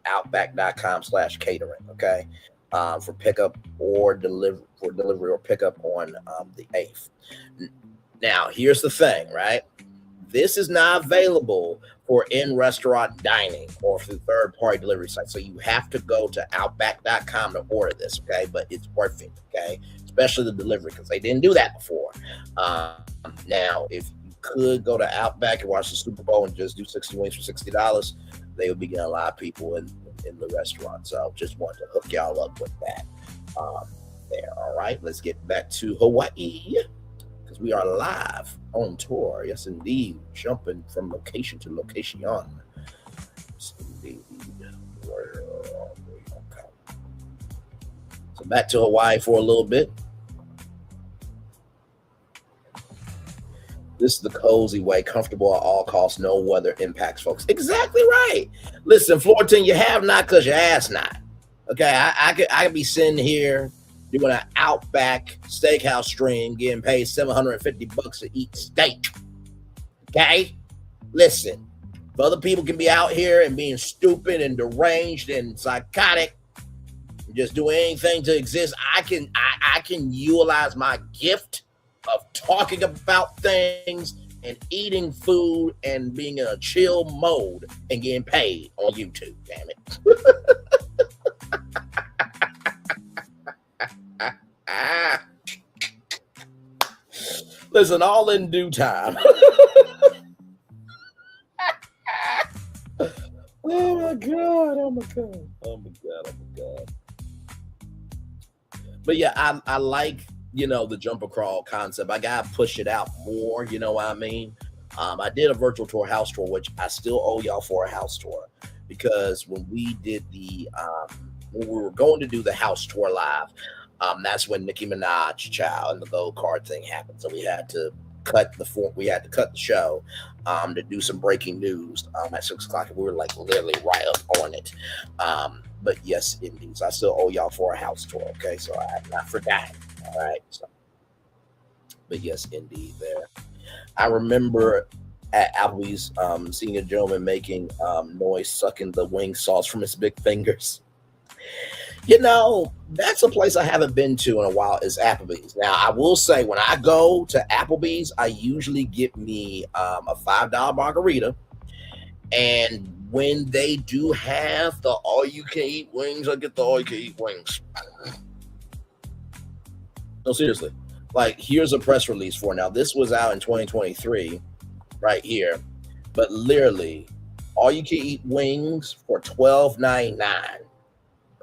outback.com/catering. Okay. For pickup or delivery or pickup on the 8th. Now, here's the thing, right? This is not available for in-restaurant dining or through third-party delivery sites. So you have to go to outback.com to order this, okay? But it's worth it, okay? Especially the delivery, because they didn't do that before. Now, if you could go to Outback and watch the Super Bowl and just do 60 wings for $60, they would be getting a lot of people in the restaurant. So just wanted to hook y'all up with that there. All right, let's get back to Hawaii because we are live on tour. Yes, indeed. Jumping from location to location. Yes, indeed. Okay. So back to Hawaii for a little bit. This is the cozy way, comfortable at all costs, no weather impacts, folks. Exactly right. Listen, Florentine, you have not because your ass not. Okay, I could be sitting here doing an Outback Steakhouse stream, getting paid $750 to eat steak. Okay, listen. If other people can be out here and being stupid and deranged and psychotic, just do anything to exist, I can utilize my gift of talking about things and eating food and being in a chill mode and getting paid on YouTube. Damn it. Listen, all in due time. Oh my God, oh my God, oh my God, oh my God. But yeah, I like, the jumper crawl concept. I gotta push it out more, you know what I mean? I did a virtual tour house tour, which I still owe y'all for a house tour, because when we did when we were going to do the house tour live, that's when Nicki Minaj child and the gold card thing happened. So we had to cut the show to do some breaking news at 6 o'clock, and we were like literally right up on it. But yes, indeed. So I still owe y'all for a house tour. Okay, so I have not forgotten. All right. So, but yes, indeed. There, I remember at Applebee's seeing a gentleman making noise sucking the wing sauce from his big fingers. That's a place I haven't been to in a while, is Applebee's. Now, I will say, when I go to Applebee's, I usually get me a $5 margarita. And when they do have the all-you-can-eat wings, I get the all-you-can-eat wings. No, seriously. Like, here's a press release for now. This was out in 2023, right here. But literally, all-you-can-eat wings for $12.99,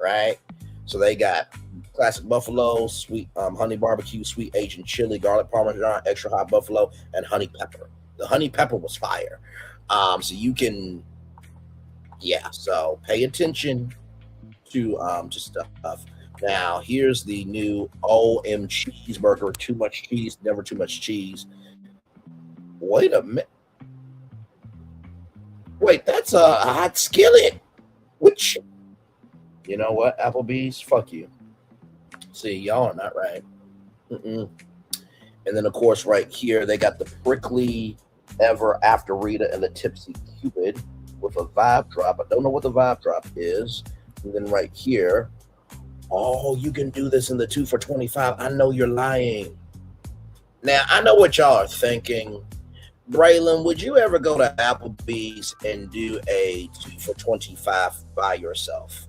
right? So they got classic buffalo, sweet honey barbecue, sweet Asian chili, garlic parmesan, extra hot buffalo, and honey pepper. The honey pepper was fire. So you can, so pay attention to stuff. Now, here's the new OM cheeseburger. Too much cheese, never too much cheese. Wait a minute. Wait, that's a hot skillet. Which, you know what, Applebee's? Fuck you. See, y'all are not right. And then, of course, right here, they got the prickly Ever After Rita and the Tipsy Cupid with a vibe drop. I don't know what the vibe drop is. And then right here, you can do this in the 2 for $25. I know you're lying. Now, I know what y'all are thinking. Braylon, would you ever go to Applebee's and do a 2 for $25 by yourself?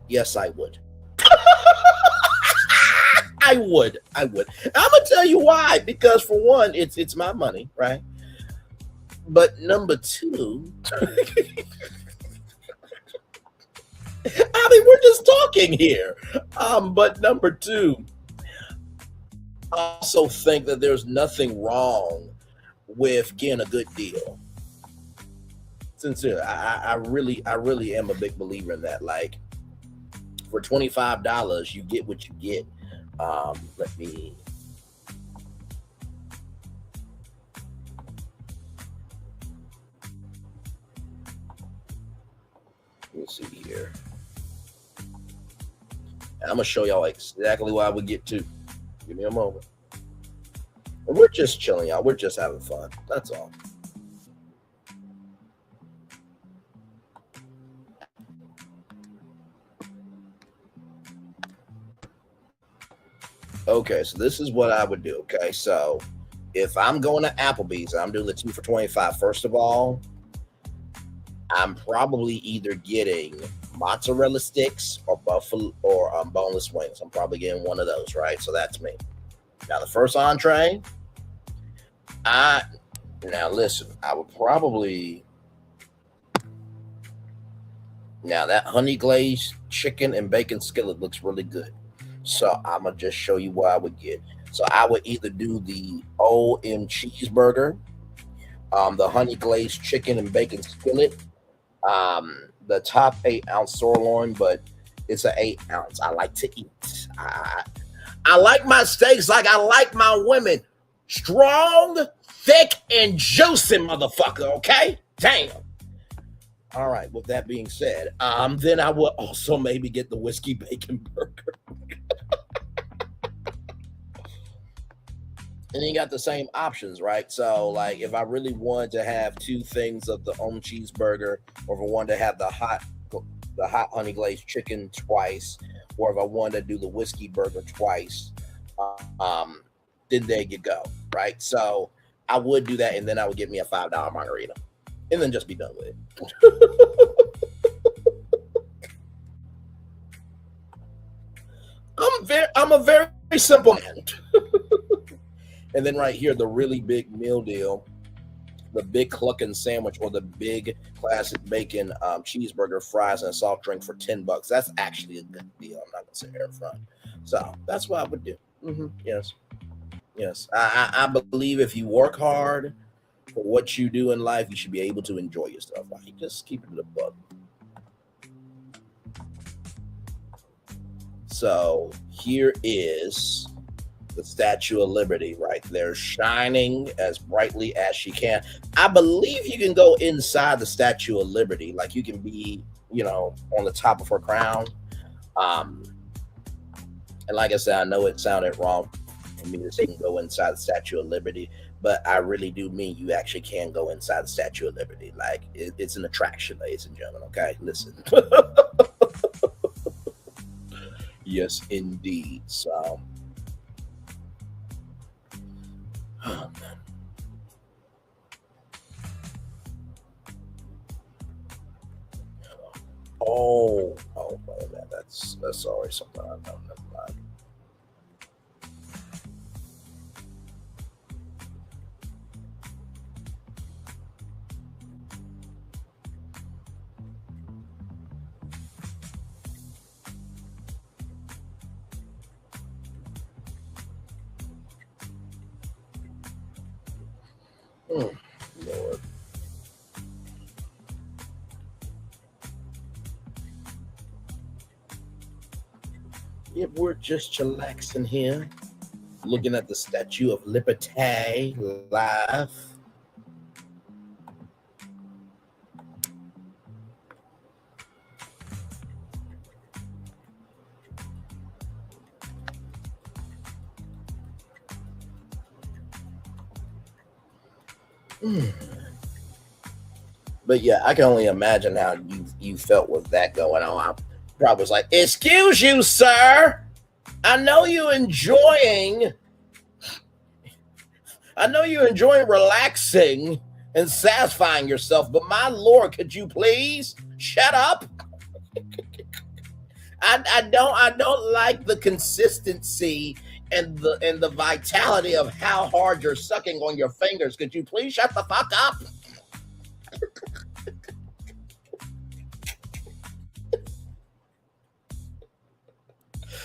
Yes, I would. I would. I'm gonna tell you why. Because for one, it's my money, right? But number two, we're just talking here. But number two, I also think that there's nothing wrong with getting a good deal. Sincerely, I really am a big believer in that. Like, for $25, you get what you get. Let me see here. And I'm gonna show y'all exactly what I would get to. Give me a moment. And we're just chilling, y'all. We're just having fun. That's all. Okay, so this is what I would do. Okay, so if I'm going to Applebee's and I'm doing the 2 for $25, first of all, I'm probably either getting mozzarella sticks or buffalo or boneless wings. I'm probably getting one of those, right? So that's me. Now the first entree, now listen, I would probably, now that honey glazed chicken and bacon skillet looks really good. So I'm going to just show you what I would get. So I would either do the OM cheeseburger, the honey glazed chicken and bacon skillet, the top 8-ounce sirloin, but it's an 8-ounce. I like to eat. I I like my steaks like I like my women. Strong, thick, and juicy, motherfucker, okay? Damn. All right, with that being said, then I will also maybe get the whiskey bacon burger. And you got the same options, right? So, like, if I really wanted to have two things of the cheeseburger, or if I wanted to have the hot honey glazed chicken twice, or if I wanted to do the whiskey burger twice, then there you go, right? So I would do that, and then I would get me a $5 margarita, and then just be done with it. I'm a very simple man. And then right here, the really big meal deal, the big clucking sandwich, or the big classic bacon cheeseburger, fries, and a soft drink for $10. That's actually a good deal. I'm not gonna say air front. So that's what I would do. Yes. I believe if you work hard for what you do in life, you should be able to enjoy yourself. Like, just keep it above. So here is the Statue of Liberty right there, shining as brightly as she can. I believe you can go inside the Statue of Liberty, like you can be, on the top of her crown. And like I said, I know it sounded wrong for me to say you can go inside the Statue of Liberty, but I really do mean you actually can go inside the Statue of Liberty. Like, it's an attraction, ladies and gentlemen. Okay, listen. Yes, indeed. So. Oh, man. Oh, wait a minute. That's already something I know. Never mind. Lord. If we're just chillaxing here, looking at the Statue of Liberty live. But yeah, I can only imagine how you felt with that going on. I probably was like, "Excuse you, sir. I know you're enjoying relaxing and satisfying yourself, but my Lord, could you please shut up?" I don't like the consistency and the vitality of how hard you're sucking on your fingers. Could you please shut the fuck up?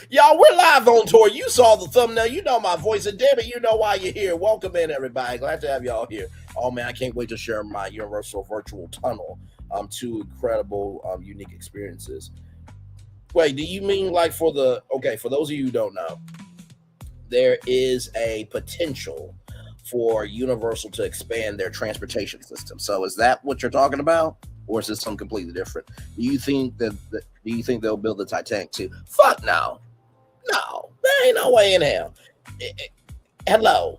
Y'all, we're live on tour. You saw the thumbnail. You know my voice. And damn it, you know why you're here. Welcome in, everybody. Glad to have y'all here. Oh, man, I can't wait to share my Universal Virtual Tunnel. Two incredible, unique experiences. Wait, do you mean like for those of you who don't know, there is a potential for Universal to expand their transportation system. So is that what you're talking about? Or is this something completely different? Do you think they'll build the Titanic too? Fuck no. No, there ain't no way in hell. Hello.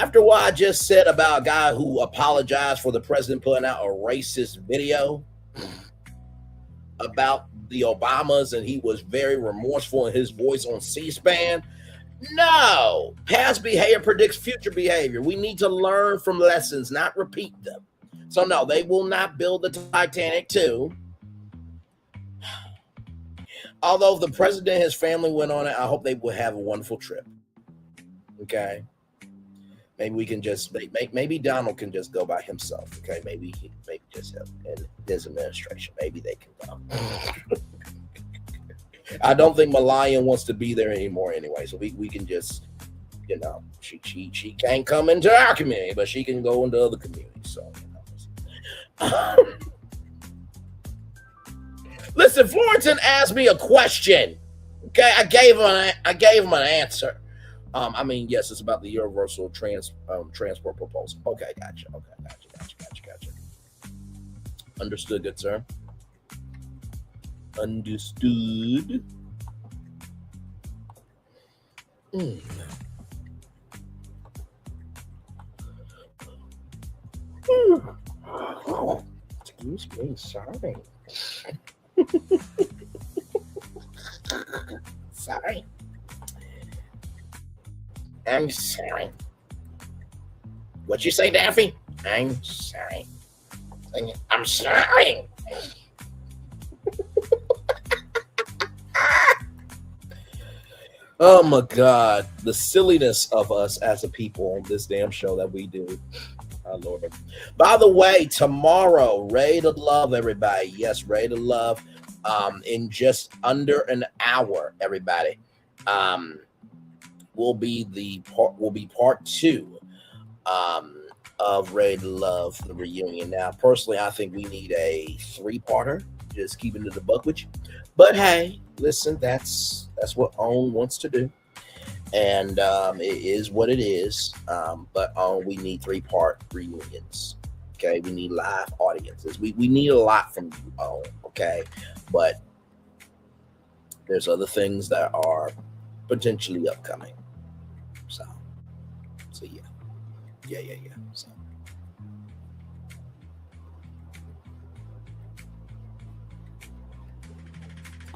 After what I just said about a guy who apologized for the president putting out a racist video about the Obamas, and he was very remorseful in his voice on C-SPAN. No, past behavior predicts future behavior. We need to learn from lessons, not repeat them. So no, they will not build the Titanic 2. Although if the president and his family went on it, I hope they will have a wonderful trip. Okay. Maybe we can just maybe Donald can just go by himself. Okay, maybe just him and his administration. Maybe they can go. I don't think Malayan wants to be there anymore anyway. So we can just, she can't come into our community, but she can go into other communities. So Listen, Florenton asked me a question. Okay, I gave him an answer. I mean, yes, it's about the universal transport proposal. Okay, gotcha. Okay, gotcha. Understood, good sir. Understood. Mm. Oh, excuse me, sorry. Sorry. I'm sorry. What you say, Daffy? I'm sorry. I'm sorry. Oh my God, the silliness of us as a people on this damn show that we do. Oh Lord. By the way, tomorrow, Ray to Love, everybody. Yes, Ray to Love. In just under an hour, everybody. Will be part two of Ray to Love, the reunion. Now, personally, I think we need a 3-parter. Just keeping it a buck with you. But hey, listen, that's what OWN wants to do. And it is what it is. But we need 3-part reunions. Okay, we need live audiences. We need a lot from you, OWN. Okay, but there's other things that are potentially upcoming. So yeah. So.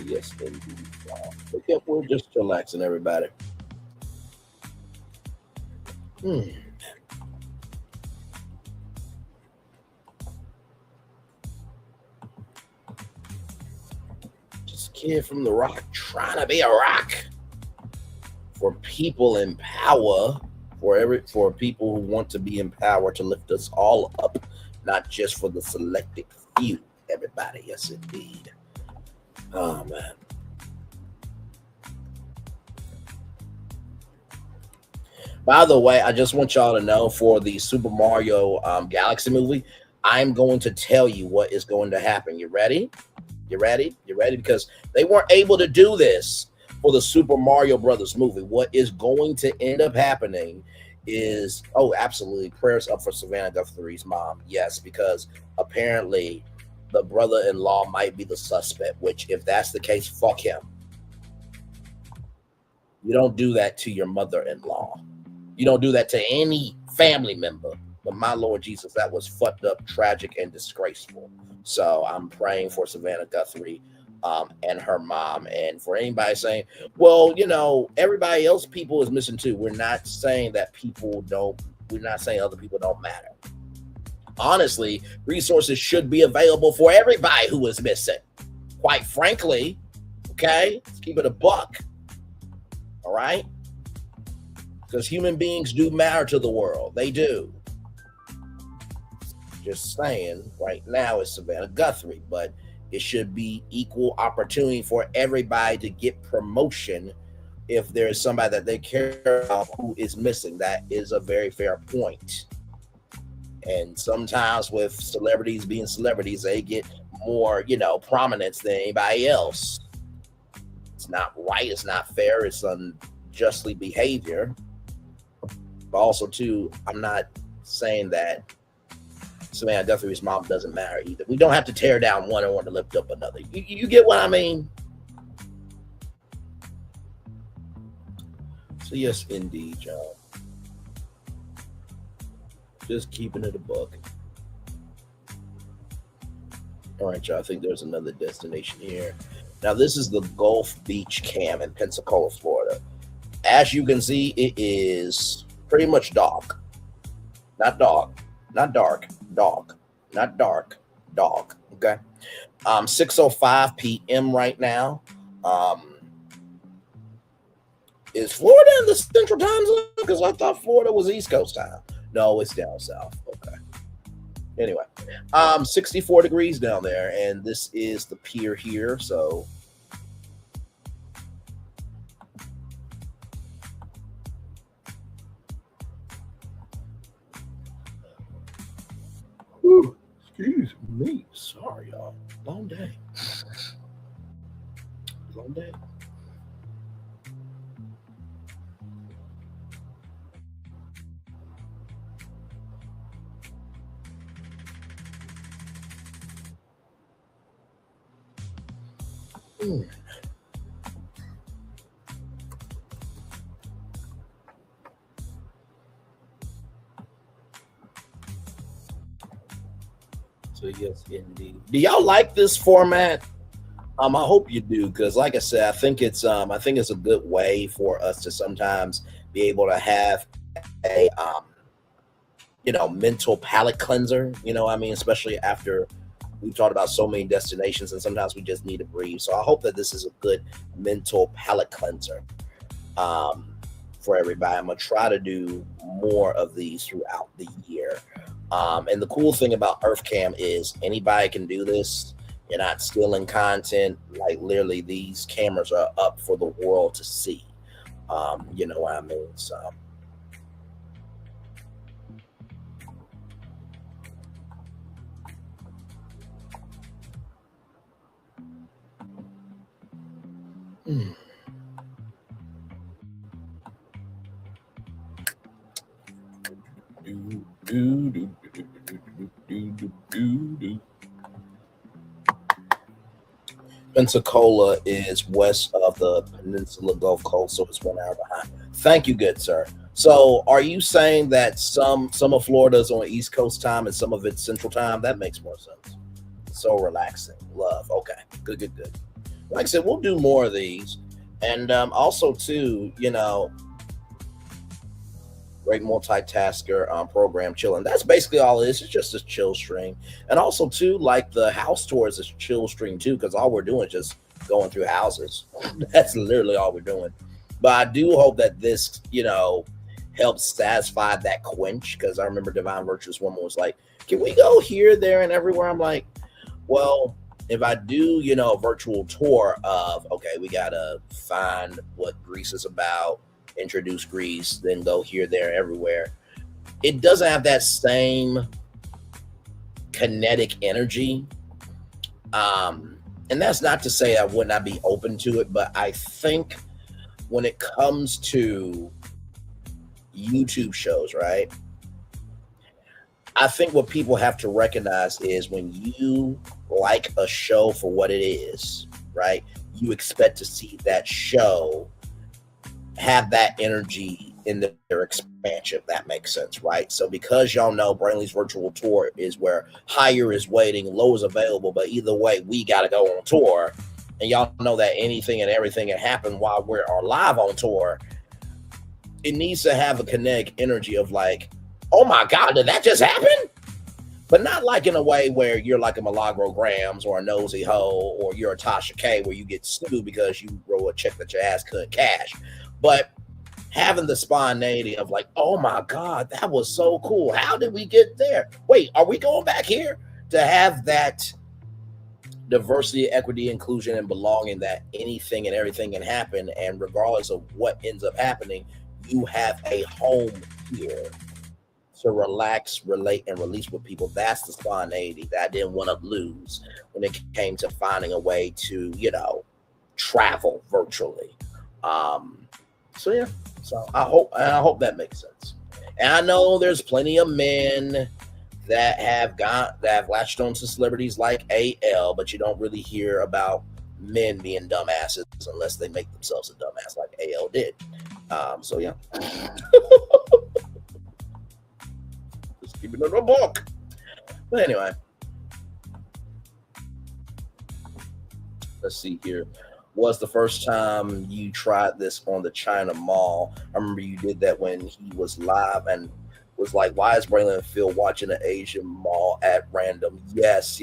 Yes, indeed. Okay, we're just relaxing, everybody. Just a kid from the rock trying to be a rock for people in power, for people who want to be in power to lift us all up, not just for the selected few. Everybody, yes, indeed. Oh man. By the way, I just want y'all to know for the Super Mario Galaxy movie, I'm going to tell you what is going to happen. You ready? You ready? Because they weren't able to do this for the Super Mario Brothers movie. What is going to end up happening is, absolutely, prayers up for Savannah Guthrie's mom. Yes, because apparently the brother-in-law might be the suspect, which if that's the case, fuck him. You don't do that to your mother-in-law. You don't do that to any family member. But my Lord Jesus, that was fucked up, tragic, and disgraceful. So I'm praying for Savannah Guthrie and her mom. And for anybody saying, well, everybody else, people is missing too. We're not saying that we're not saying other people don't matter. Honestly, resources should be available for everybody who is missing. Quite frankly, okay? Let's keep it a buck. All right? Because human beings do matter to the world. They do. Just saying, right now it's Savannah Guthrie, but it should be equal opportunity for everybody to get promotion if there is somebody that they care about who is missing. That is a very fair point. And sometimes with celebrities being celebrities, they get more, prominence than anybody else. It's not right. It's not fair. It's unjustly behavior. But also, too, I'm not saying that Savannah Guthrie's mom doesn't matter either. We don't have to tear down one and want to lift up another. You get what I mean? So, yes, indeed, y'all. Just keeping it a buck. All right, y'all. I think there's another destination here. Now, this is the Gulf Beach Cam in Pensacola, Florida. As you can see, it is pretty much dark. Not dark. Not dark. Dog. Not dark. Dog. Okay. 6:05 p.m. right now. Is Florida in the Central Time Zone? Because I thought Florida was East Coast time. No, it's down south. Okay. Anyway, 64 degrees down there, and this is the pier here. So. Whew, excuse me. Sorry, y'all. Long day. Long day. So yes, indeed. Do y'all like this format? I hope you do, because like I said, I think it's a good way for us to sometimes be able to have a mental palate cleanser. You know what I mean? Especially after we've talked about so many destinations, and sometimes we just need to breathe. So I hope that this is a good mental palate cleanser for everybody. I'm gonna try to do more of these throughout the year. And the cool thing about EarthCam is anybody can do this. You're not stealing content. Like literally, these cameras are up for the world to see. You know what I mean? So. Pensacola is west of the Peninsula Gulf Coast, so it's 1 hour behind. Thank you, good sir. So, are you saying that some of Florida is on East Coast time and some of it's Central time? That makes more sense. So relaxing, love. Okay, good. Like I said, we'll do more of these, and also too, great multitasker program chilling. That's basically all it is. It's just a chill stream. And also too, like the house tours is chill stream too, because all we're doing is just going through houses. That's literally all we're doing. But I do hope that this, helps satisfy that quench, because I remember Divine Virtuous Woman was like, can we go here, there, and everywhere? I'm like, well, if I do, a virtual tour of, okay, we got to find what Greece is about, introduce Greece, then go here, there, everywhere. It doesn't have that same kinetic energy. And that's not to say I would not be open to it, but I think when it comes to YouTube shows, right? I think what people have to recognize is when you like a show for what it is, right? You expect to see that show have that energy in their expansion, if that makes sense, right? So because y'all know Braylon's virtual tour is where higher is waiting, low is available, but either way, we got to go on tour. And y'all know that anything and everything can happen while we're live on tour. It needs to have a kinetic energy of like, oh my God, did that just happen? But not like in a way where you're like a Milagro Grams or a Nosy Ho or you're a Tasha K where you get sued because you wrote a check that your ass couldn't cash. But having the spontaneity of like, oh my God, that was so cool. How did we get there? Wait, are we going back here? To have that diversity, equity, inclusion, and belonging that anything and everything can happen. And regardless of what ends up happening, you have a home here to relax, relate, and release with people. That's the spontaneity that I didn't want to lose when it came to finding a way to, travel virtually. So yeah, so I hope that makes sense. And I know there's plenty of men that have latched on to celebrities like AL, but you don't really hear about men being dumbasses unless they make themselves a dumbass like AL did. So yeah. Just keep it in a book. But anyway. Let's see here. Was the first time you tried this on the China Mall? I remember you did that when he was live and was like, why is Braylon and Phil watching an Asian mall at random? Yes.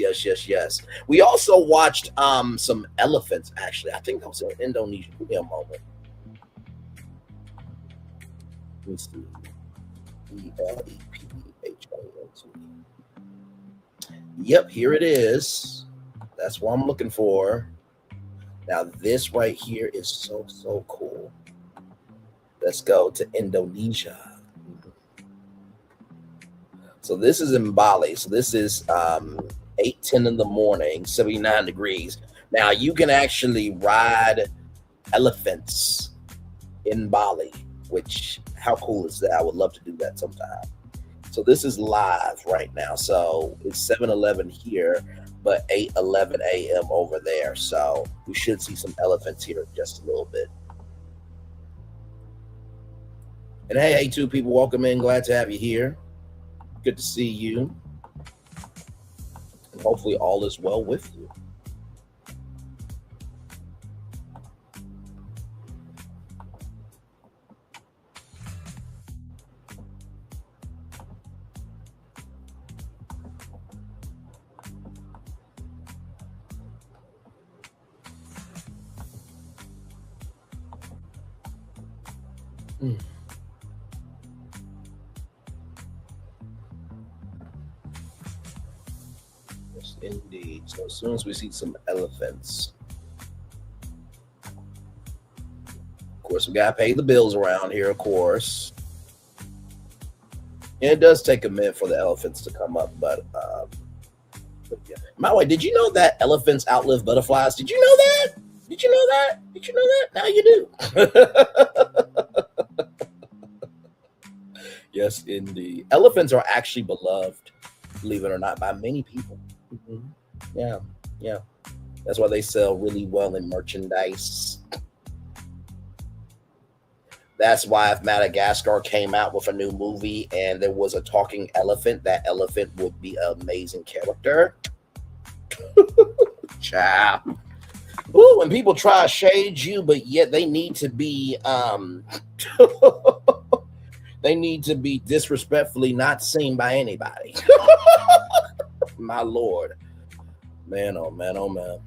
We also watched some elephants, actually. I think that was in Indonesia. Give me a moment. Let me see. ELEPHANT. Yep, here it is. That's what I'm looking for. Now, this right here is so cool. Let's go to Indonesia. So this is in Bali. So this is 8:10 in the morning, 79 degrees. Now, you can actually ride elephants in Bali, which, how cool is that? I would love to do that sometime. So this is live right now. So it's 7:11 here, but 8:11 a.m. over there. So we should see some elephants here in just a little bit. And hey, two people, welcome in. Glad to have you here. Good to see you. Hopefully, all is well with you. Yes, indeed. So as soon as we see some elephants, of course, we gotta pay the bills around here. Of course, and it does take a minute for the elephants to come up, but yeah. My way, did you know that elephants outlive butterflies? Did you know that? Did you know that? Did you know that? Now you do. Yes, indeed. Elephants are actually beloved, believe it or not, by many people. Mhm. Yeah, yeah. That's why they sell really well in merchandise. That's why if Madagascar came out with a new movie and there was a talking elephant, that elephant would be an amazing character. Ciao. Ooh, when people try to shade you, but yet they need to be they need to be disrespectfully not seen by anybody. My lord. Man, oh man, oh man.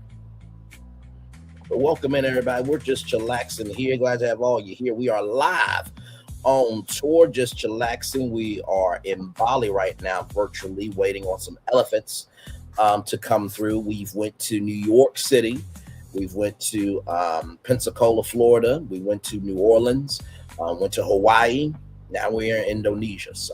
But welcome in, everybody. We're just chillaxing here. Glad to have all you here. We are live on tour, just chillaxing. We are in Bali right now, virtually waiting on some elephants to come through. We've went to New York City. We've went to Pensacola, Florida. We went to New Orleans. Went to Hawaii. Now we're in Indonesia. So.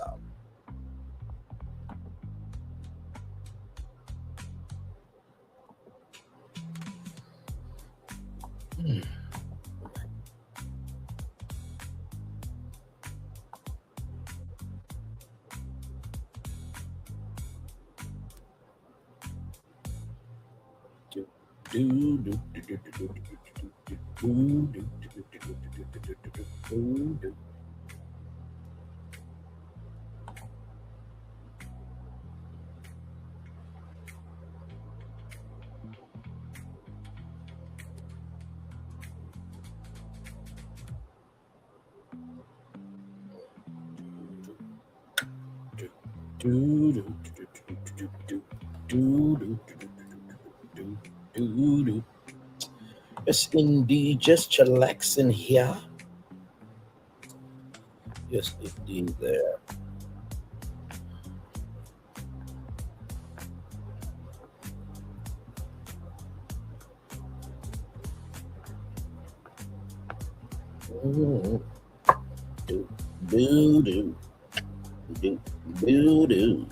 Yes, indeed, just chillaxing here. Yes, indeed, there. Do do do do do do.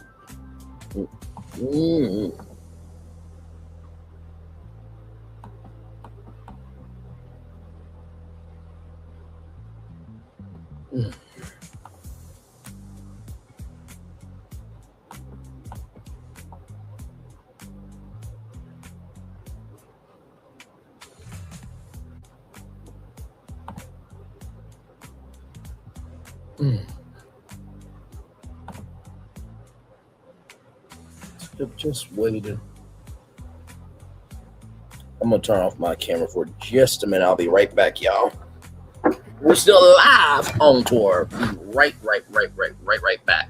Just waiting. I'm gonna turn off my camera for just a minute. I'll be right back, y'all. We're still live on tour. Be right back.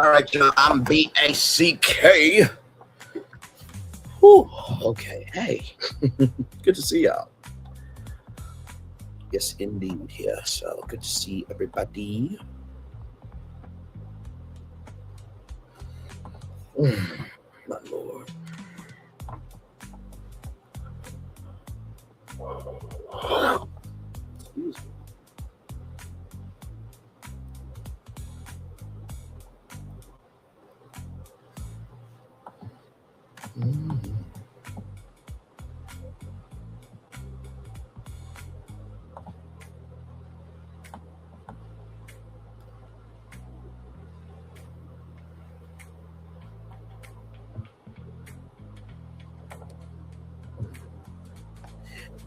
All right, y'all. I'm BACK. Whew. Okay. Hey. Good to see y'all. Yes, indeed. Yeah. So good to see everybody. My Lord. Excuse me.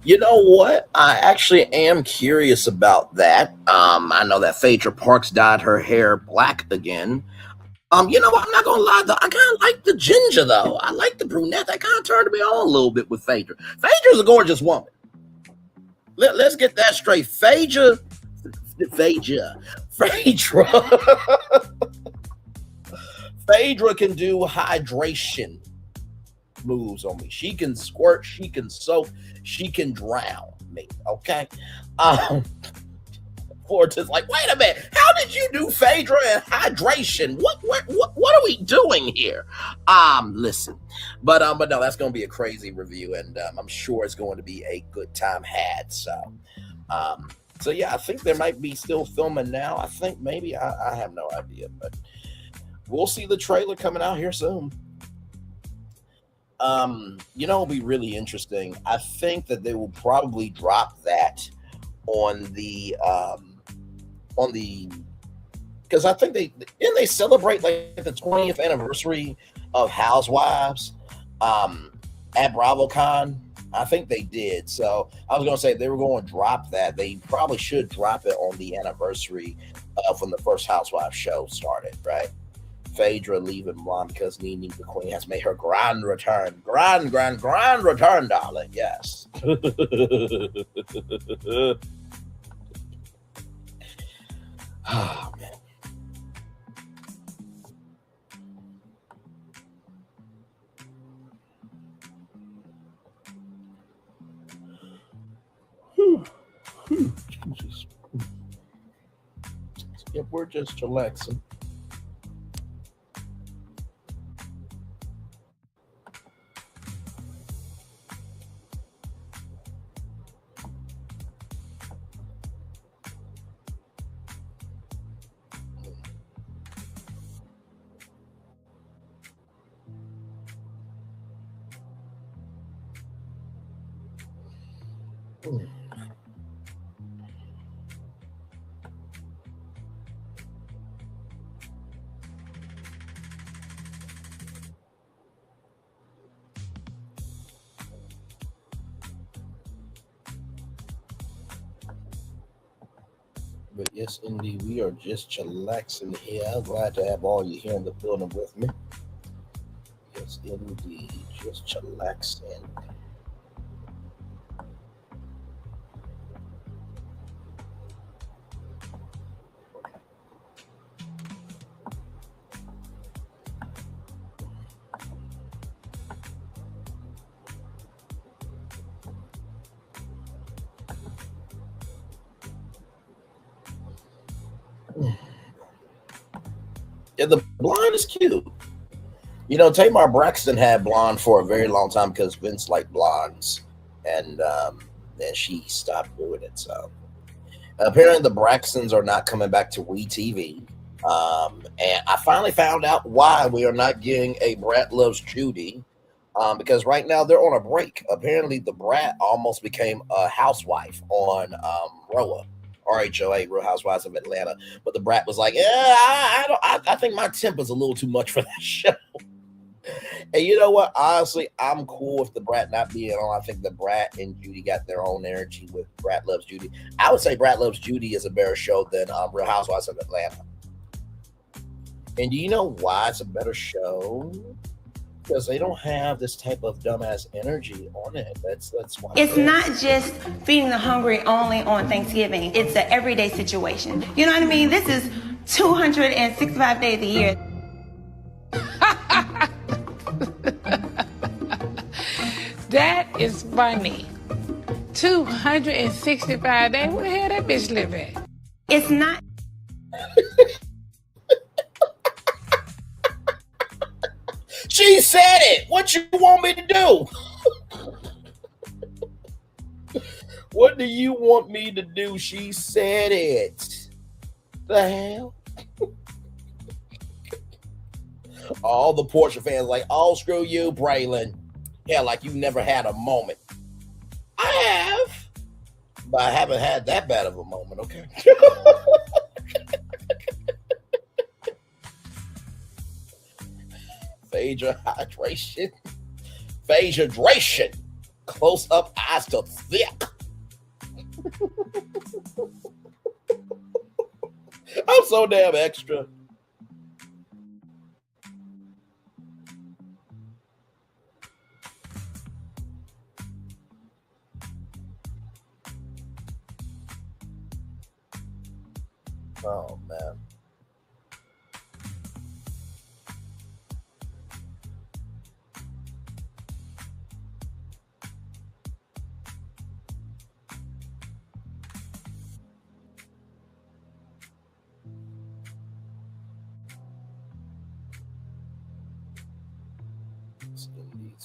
You know what? I actually am curious about that. I know that Phaedra Parks dyed her hair black again. You know what? I'm not gonna lie though. I kind of like the ginger though. I like the brunette. That kind of turned me on a little bit with Phaedra. Phaedra's a gorgeous woman. Let's get that straight. Phaedra, Phaedra can do hydration moves on me. She can squirt, she can soak, she can drown me. Okay. Florida's like, wait a minute, how did you do Phaedra and hydration? What are we doing here? Listen, but no, that's gonna be a crazy review, and I'm sure it's going to be a good time had. So yeah, I think there might be still filming now. I think maybe I have no idea, but we'll see the trailer coming out here soon. It'll be really interesting. I think that they will probably drop that on the because I think they celebrate like the 20th anniversary of Housewives at BravoCon. I think they did. So I was gonna say they were going to drop that. They probably should drop it on the anniversary of when the first Housewives show started, right? Phaedra leaving blonde because Nene the Queen has made her grand return. Grand return, darling. Yes. Oh, man. Jesus. Yep, we're just relaxing. But yes, indeed, we are just chillaxing here. Glad to have all you here in the building with me. Yes, indeed, just chillaxing. Yeah, the blonde is cute. Tamar Braxton had blonde for a very long time because Vince liked blondes, and then she stopped doing it. So apparently, the Braxtons are not coming back to WeTV, and I finally found out why we are not getting a Brat Loves Judy, because right now they're on a break. Apparently, the Brat almost became a housewife on RHOA. RHOA, Real Housewives of Atlanta, but the Brat was like, "Yeah, I think my temp is a little too much for that show." And you know what? Honestly, I'm cool with the Brat not being on. I think the Brat and Judy got their own energy with Brat Loves Judy. I would say Brat Loves Judy is a better show than Real Housewives of Atlanta. And do you know why it's a better show? Because they don't have this type of dumbass energy on it. That's why. It's not just feeding the hungry only on Thanksgiving. It's an everyday situation. You know what I mean? This is 265 days a year. That is funny. 265 days. Where the hell that bitch live at? It's not. She said it. What you want me to do? What do you want me to do? She said it. The hell? All the Porsche fans like, oh, screw you, Braylon. Yeah, like you never had a moment. I have, but I haven't had that bad of a moment, okay? Phasia hydration. Phasia hydration. Close up eyes to thick. I'm so damn extra. Oh, man.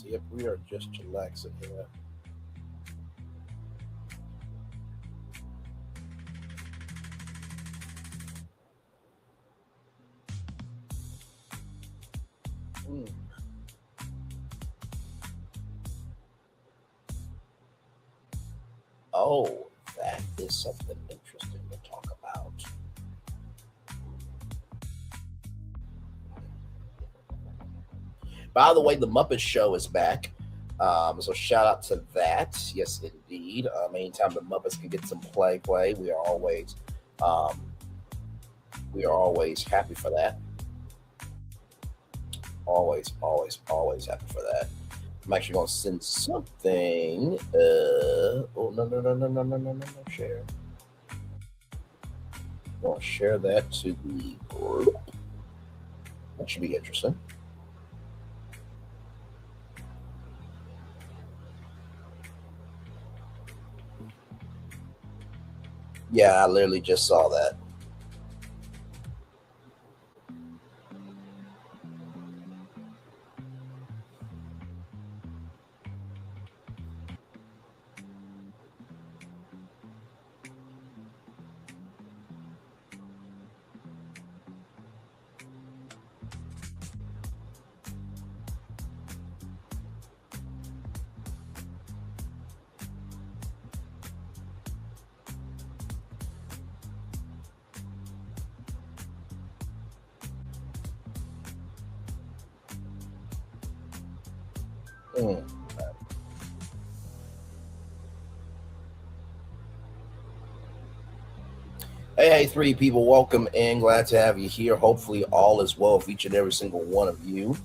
Yep, we are just chillaxing here. Oh, that is something interesting to talk about. By the way, the Muppet Show is back. So shout out to that. Yes, indeed. Anytime the Muppets can get some play, we are always happy for that. Always happy for that. I'm actually going to send something. No, share. I'm going to share that to the group. That should be interesting. Yeah, I literally just saw that. Hey, three people, welcome in. Glad to have you here. Hopefully all is well with each and every single one of you.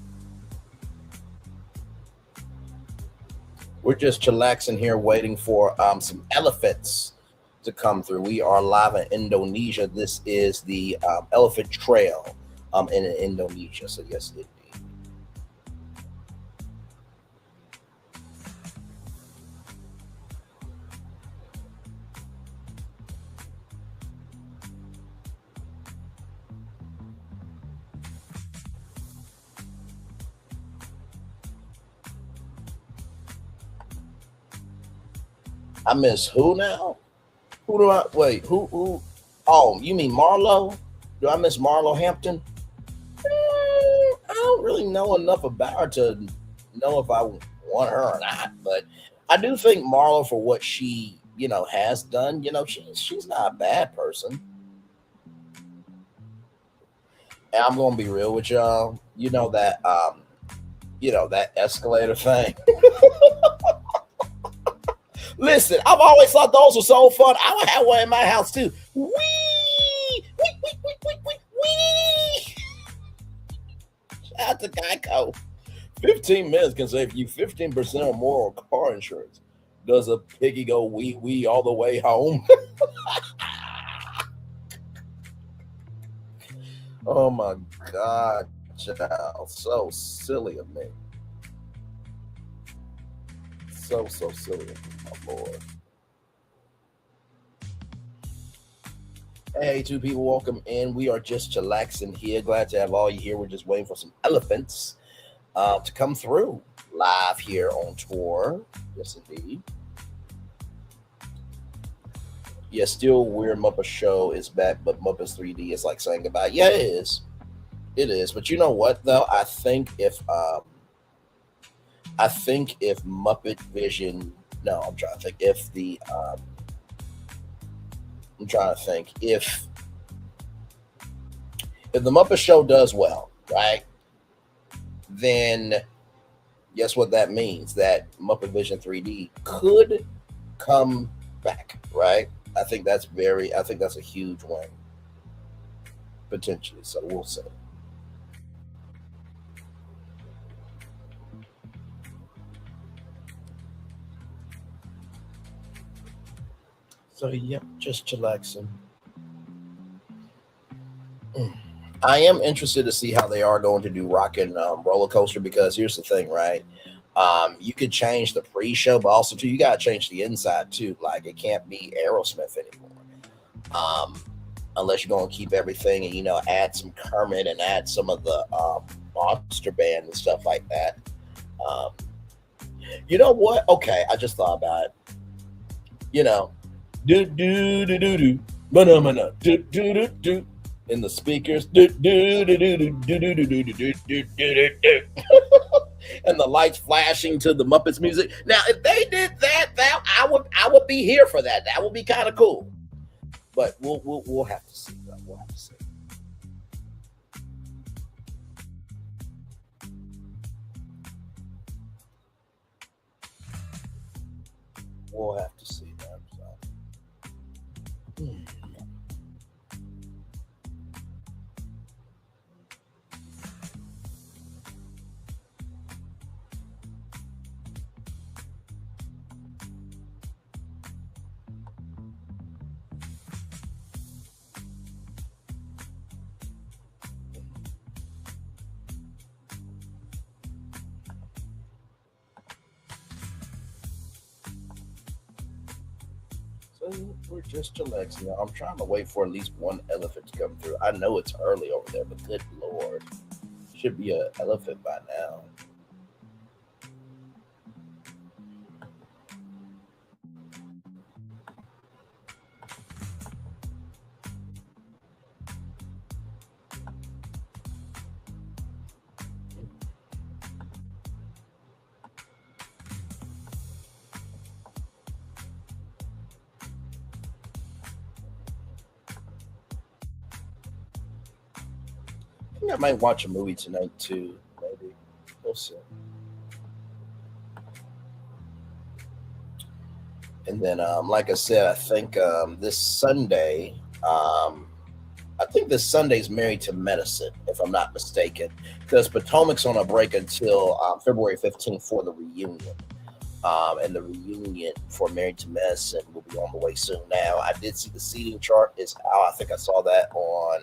We're just chillaxing here waiting for some elephants to come through. We are live in Indonesia. This is the elephant trail in Indonesia. So yes, indeed. I miss who now? Who do I wait? Who? Oh, you mean Marlo? Do I miss Marlo Hampton? I don't really know enough about her to know if I want her or not. But I do think Marlo, for what she has done, she's not a bad person. And I'm gonna be real with y'all. That escalator thing. Listen, I've always thought those were so fun. I would have one in my house too. Wee! Shout out to Geico. 15 minutes can save you 15% or more on car insurance. Does a piggy go wee wee all the way home? Oh my God. Child, so silly of me. So silly of me, my lord. Hey, two people, welcome in. We are just chillaxing here. Glad to have all you here. We're just waiting for some elephants to come through live here on tour. Yes, indeed. Yeah, still weird. Muppet Show is back, but Muppets 3D is like saying goodbye. Yeah, it is. It is. But you know what though? I think if Muppet Vision, no, I'm trying to think if the I'm trying to think if the Muppet Show does well, right? Then guess what that means? That Muppet Vision 3D could come back, right? I think that's a huge win potentially. So we'll see. So yep, just chillaxing. I am interested to see how they are going to do Rock and Roller Coaster because here's the thing, right? You could change the pre-show, but also too, you gotta change the inside too. Like it can't be Aerosmith anymore, unless you're gonna keep everything and add some Kermit and add some of the Monster Band and stuff like that. Um, you know what? Okay, I just thought about it. Do do do do do, banana do do do do. In the speakers, do do do do do do do do do do do do do, and the lights flashing to the Muppets music. Now, if they did that I would be here for that. That would be kind of cool. But we'll have to see. We'll have to see. We'll have to see that. So. We're just chillaxing. I'm trying to wait for at least one elephant to come through. I know it's early over there, but good lord, should be an elephant by now. I think I might watch a movie tonight too. Maybe we'll see. And then, like I said, I think this Sunday, I think this Sunday's Married to Medicine, if I'm not mistaken, because Potomac's on a break until February 15th for the reunion. And the reunion for Married to Medicine will be on the way soon. Now, I did see the seating chart is out. I think I saw that on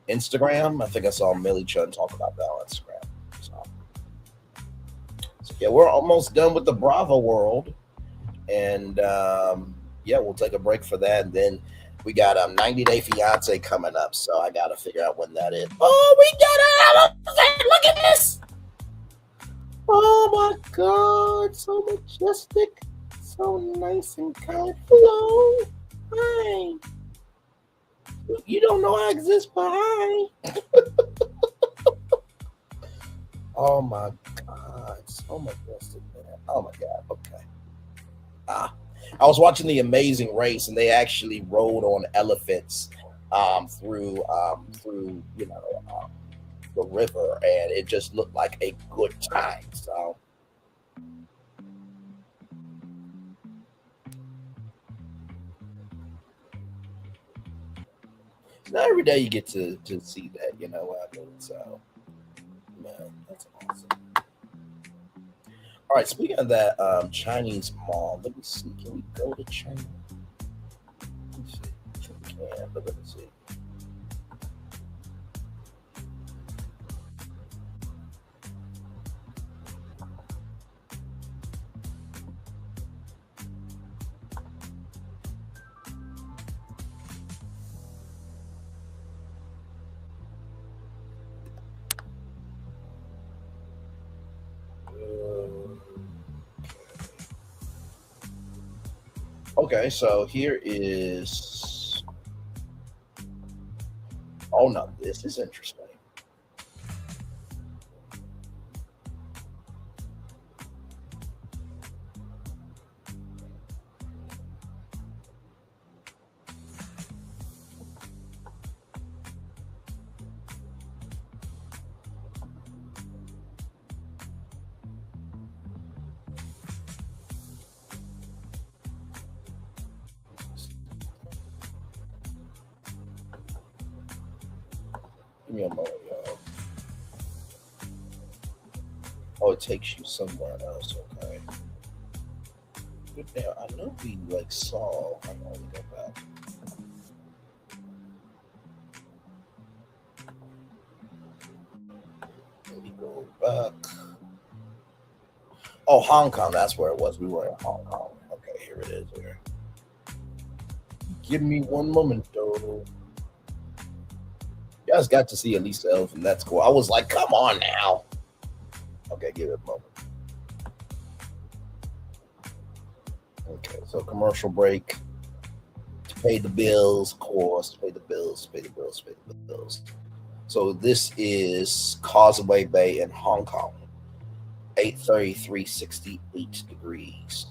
Instagram. I think I saw Millie Chun talk about that on Instagram. So yeah, we're almost done with the Bravo world. And yeah, we'll take a break for that. And then we got 90 Day Fiance coming up. So I got to figure out when that is. Oh, we got an elephant. Look at this. Oh my God. So majestic. So nice and kind. Hello. Hi. You don't know I exist, but hi. Oh my God. So majestic, man. Oh my God. Okay. I was watching The Amazing Race, and they actually rode on elephants through the river, and it just looked like a good time. So. Not every day you get to see that, you know what I mean? So, man, that's awesome. All right, speaking of that Chinese mall, let me see. Can we go to China? Let me see. I think we can, but let me see. Okay, so here is. Oh no, this is interesting. Give me a moment, y'all. Oh, it takes you somewhere else. Okay. Good now. I know we like saw. I'm gonna go back. Let me go back. Oh, Hong Kong. That's where it was. We were in Hong Kong. Okay, here it is. Here. Give me one moment, though. You guys got to see at least the elephant. That's cool. I was like, come on now. Okay, give it a moment. Okay, so commercial break. To pay the bills, of course. To pay the bills, pay the bills, pay the bills. So this is Causeway Bay in Hong Kong. 833, 68 degrees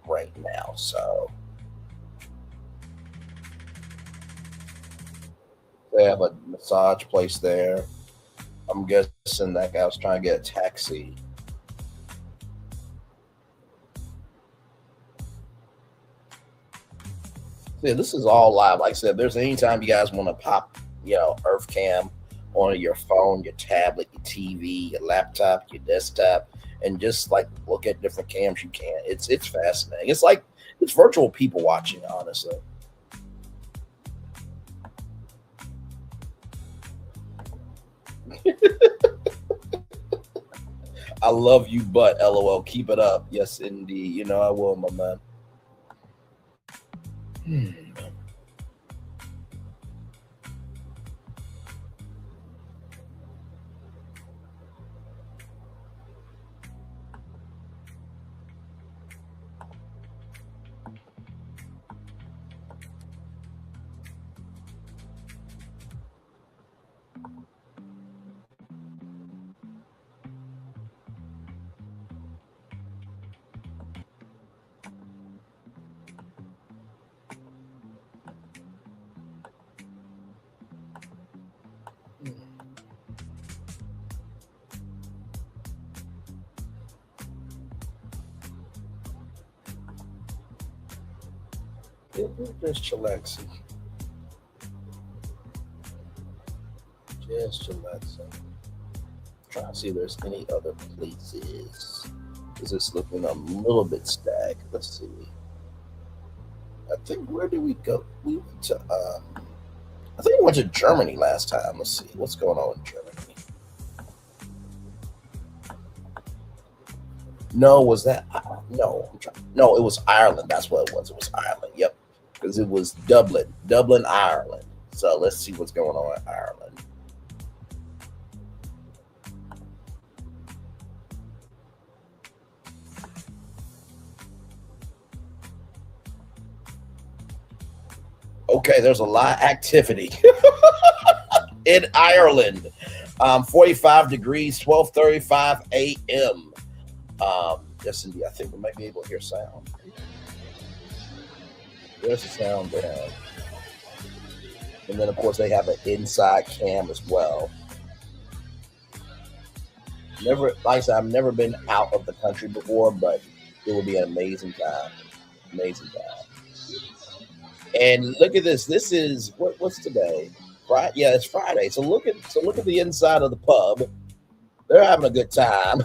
right now. So they have a massage place there. I'm guessing that guy was trying to get a taxi. Yeah, this is all live. Like I said, if there's anytime you guys want to pop, EarthCam on your phone, your tablet, your TV, your laptop, your desktop, and just like look at different cams, you can. It's fascinating. It's virtual people watching, honestly. I love you, but LOL. Keep it up. Yes, indeed. I will, my man. Just chillaxing. Just chillaxing. Trying to see if there's any other places. Is this looking a little bit stacked? Let's see. I think, where did we go? We went to I think we went to Germany last time. Let's see what's going on in Germany. No, was that no? No, it was Ireland. That's what it was. It was Ireland. Yep, because it was Dublin, Ireland. So let's see what's going on in Ireland. Okay, there's a lot of activity in Ireland. 45 degrees, 12:35 a.m. Yes, indeed. I think we might be able to hear sound. There's the sound there. And then, of course, they have an inside cam as well. Like I said, I've never been out of the country before, but it will be an amazing time. Amazing time. And look at this. This is what's today? Friday? Yeah, it's Friday. So look at the inside of the pub. They're having a good time.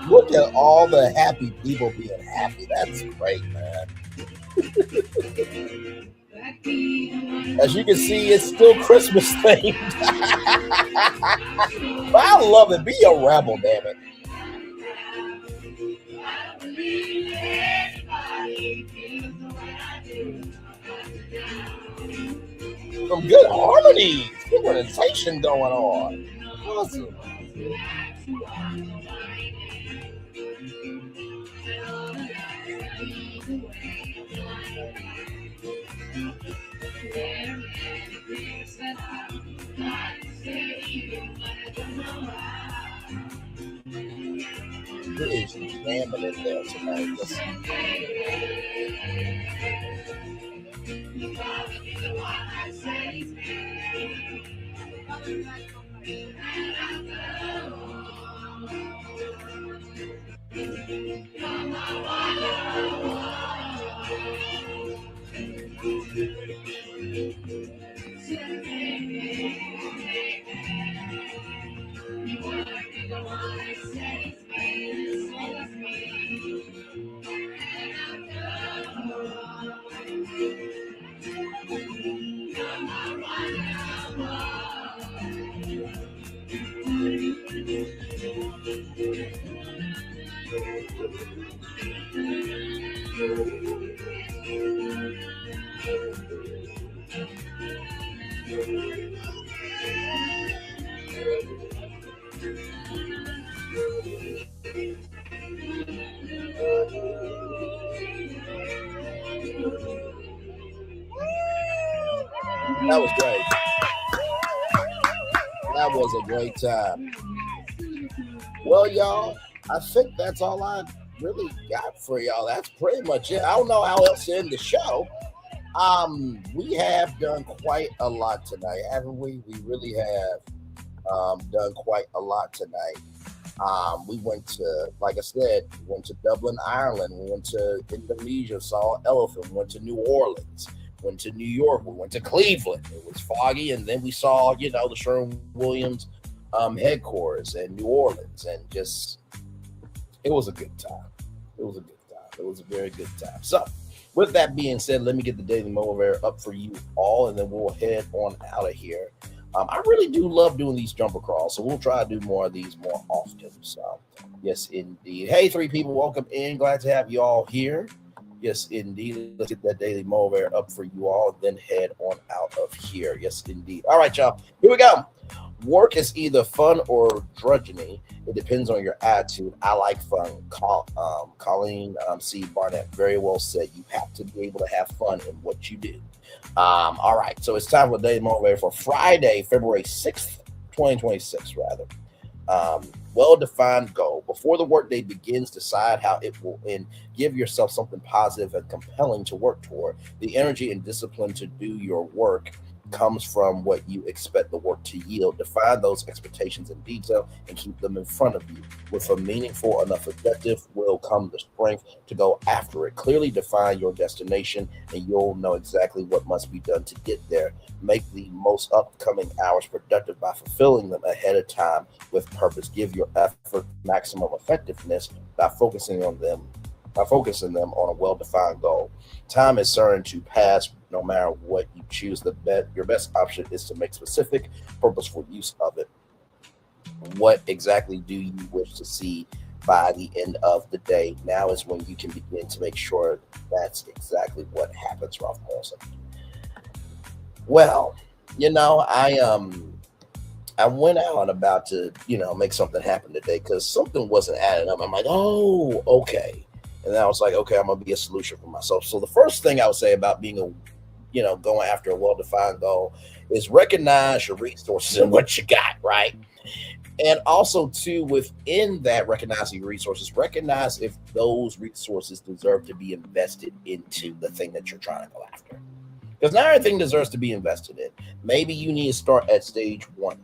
Look at all the happy people being happy. That's great, man. As you can see, it's still Christmas themed. But I love it. Be a rebel, damn it. Some good harmony, synchronization going on. Awesome. It is jamming in there tonight. Listen. That was great. That was a great time. Well, y'all, I think that's all I really got for y'all. That's pretty much it. I don't know how else to end the show. We have done quite a lot tonight, haven't we? We really have done quite a lot tonight. We went to, like I said, we went to Dublin, Ireland. We went to Indonesia, saw an elephant. We went to New Orleans. Went to New York. We went to Cleveland. It was foggy, and then we saw, the Sherwin-Williams headquarters in New Orleans, and just it was a good time. It was a good time. It was a very good time. So, with that being said, let me get the Daily Motivator up for you all, and then we'll head on out of here. I really do love doing these jumper crawls, so we'll try to do more of these more often. So, yes, indeed. Hey, 3 people, welcome in. Glad to have you all here. Yes, indeed. Let's get that Daily Motivator up for you all, then head on out of here. Yes, indeed. All right, y'all. Here we go. Work is either fun or drudgery. It depends on your attitude. I like fun. Colleen C. Barnett very well said. You have to be able to have fun in what you do. All right, so it's time for the Daily Motivator for Friday, February 6th, 2026, rather. Well-defined goal. Before the workday begins, decide how it will end. Give yourself something positive and compelling to work toward. The energy and discipline to do your work comes from what you expect the work to yield. Define those expectations in detail and keep them in front of you. With a meaningful enough objective will come the strength to go after it. Clearly define your destination and you'll know exactly what must be done to get there. Make the most upcoming hours productive by fulfilling them ahead of time with purpose. Give your effort maximum effectiveness by focusing them on a well-defined goal. Time is certain to pass no matter what you choose. Your best option is to make specific, purposeful use of it. What exactly do you wish to see by the end of the day? Now is when you can begin to make sure that's exactly what happens, Ralph Morrison. Well, I went out about to, make something happen today because something wasn't adding up. I'm like, oh, okay. And then I was like, okay, I'm going to be a solution for myself. So the first thing I would say about being going after a well-defined goal is recognize your resources and what you got, right? And also, too, within that, recognizing your resources, recognize if those resources deserve to be invested into the thing that you're trying to go after. Because not everything deserves to be invested in. Maybe you need to start at stage 1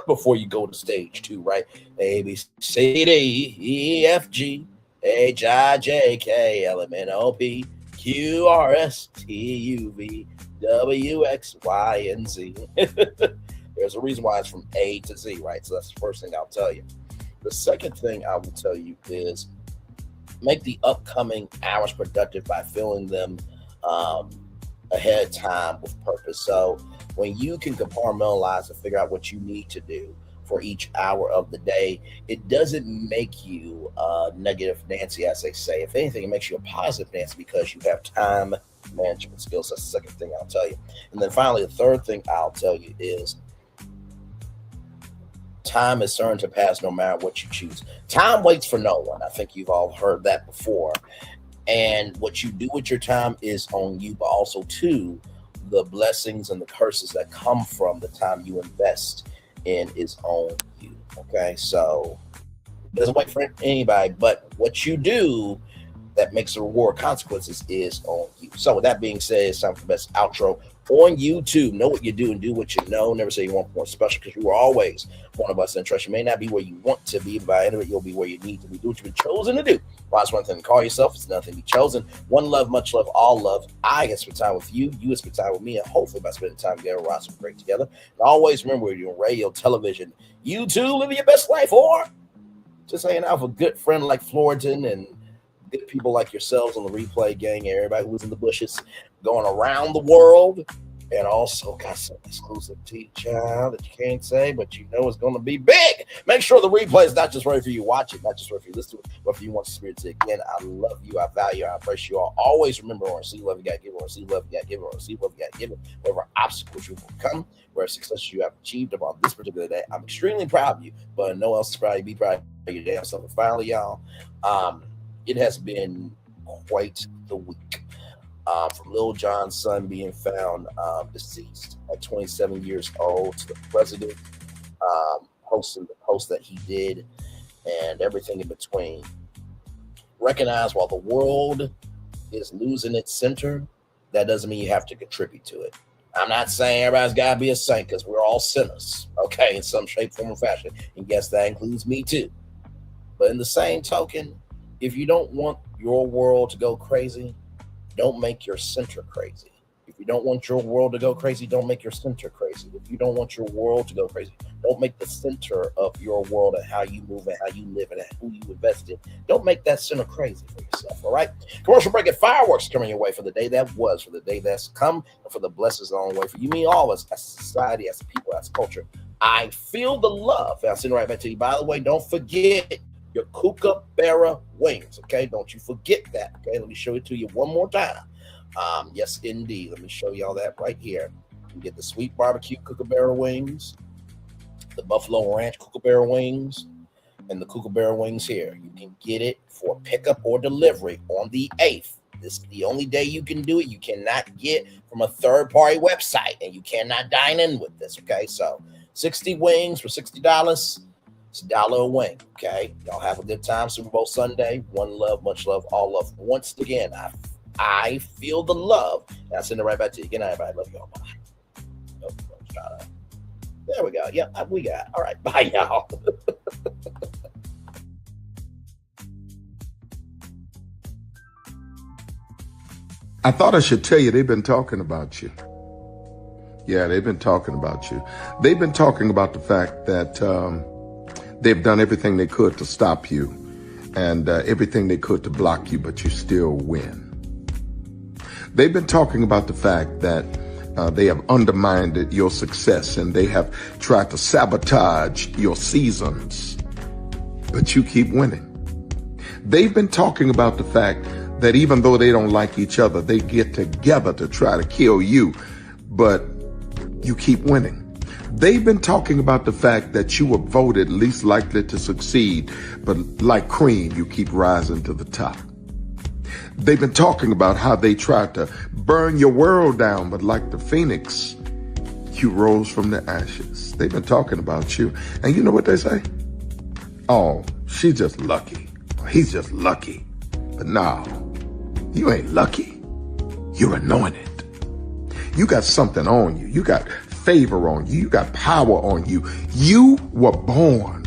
before you go to stage 2, right? A, B, C, D, E, F, G, H, I, J, K, L, M, N, O, P, Q, R, S, T, U, V, W, X, Y, and Z. There's a reason why it's from A to Z, right? So that's the first thing I'll tell you. The second thing I will tell you is make the upcoming hours productive by filling them um, ahead of time with purpose. So when you can compartmentalize and figure out what you need to do for each hour of the day, it doesn't make you negative Nancy, as they say. If anything, it makes you a positive Nancy because you have time management skills. That's the second thing I'll tell you. And then finally, the third thing I'll tell you is time is certain to pass no matter what you choose. Time waits for no one. I think you've all heard that before. And what you do with your time is on you, but also too, the blessings and the curses that come from the time you invest in is on you. Okay, so it doesn't wait for anybody, but what you do that makes the reward consequences is on you. So with that being said, it's time for the best outro on YouTube. Know what you do and do what you know. Never say you want more special, because you are always one of us in trust. You may not be where you want to be, but by the end of it, you'll be where you need to be. Do what you've been chosen to do. Well, that's one thing to call yourself. It's nothing to be chosen. One love, much love, all love. I get spend time with you. You get spend time with me. And hopefully by spending time together, we're awesome, great together. And always remember, we're doing radio, television, YouTube, living your best life, or just hanging out with a good friend like Floridan and good people like yourselves on the replay gang, everybody who's in the bushes, going around the world, and also got some exclusive tea, child, that you can't say, but you know it's going to be big. Make sure the replay is not just right for you watch it, not just right for you listen to it, but for you want to experience it again. I love you, I value you, I appreciate you all. Always remember, or see love you got to give, or see love you got to give, or see love you got to give it. Whatever obstacles you overcome, where success you have achieved upon this particular day, I'm extremely proud of you, but no one else is proud of you. Be proud of your damn self. And finally, y'all, it has been quite the week. From Lil Jon's son being found deceased at 27 years old, to the president hosting the post that he did, and everything in between. Recognize, while the world is losing its center, that doesn't mean you have to contribute to it. I'm not saying everybody's got to be a saint, because we're all sinners, okay, in some shape, form, or fashion. And yes, that includes me too. But in the same token, if you don't want your world to go crazy, don't make your center crazy. If you don't want your world to go crazy, don't make your center crazy. If you don't want your world to go crazy, don't make the center of your world and how you move and how you live and who you invest in, don't make that center crazy for yourself, all right? Commercial break and fireworks coming your way for the day that was, for the day that's come, and for the blessings on the way for you, me, all of us, as a society, as a people, as a culture. I feel the love. And I'll send it right back to you. By the way, don't forget your kookaburra wings, okay? Don't you forget that, okay? Let me show it to you one more time. Yes, indeed. Let me show y'all that right here. You get the sweet barbecue kookaburra wings, the buffalo ranch kookaburra wings, and the kookaburra wings here. You can get it for pickup or delivery on the 8th. This is the only day you can do it. You cannot get from a third-party website, and you cannot dine in with this, okay? So 60 wings for $60. It's $1 a wing, okay? Y'all have a good time. Super Bowl Sunday. One love, much love, all love. Once again, I feel the love. And I send it right back to you. Good night, everybody. Love y'all. Bye. Oh, there we go. Yeah, we got it. All right. Bye, y'all. I thought I should tell you, they've been talking about you. Yeah, they've been talking about you. They've been talking about the fact that they've done everything they could to stop you and everything they could to block you, but you still win. They've been talking about the fact that they have undermined your success and they have tried to sabotage your seasons, but you keep winning. They've been talking about the fact that even though they don't like each other, they get together to try to kill you, but you keep winning. They've been talking about the fact that you were voted least likely to succeed, but like cream, you keep rising to the top. They've been talking about how they tried to burn your world down, but like the phoenix, you rose from the ashes. They've been talking about you. And you know what they say? Oh, she's just lucky. He's just lucky. But no, you ain't lucky. You're anointed. You got something on you. You got favor on you. You got power on you. You were born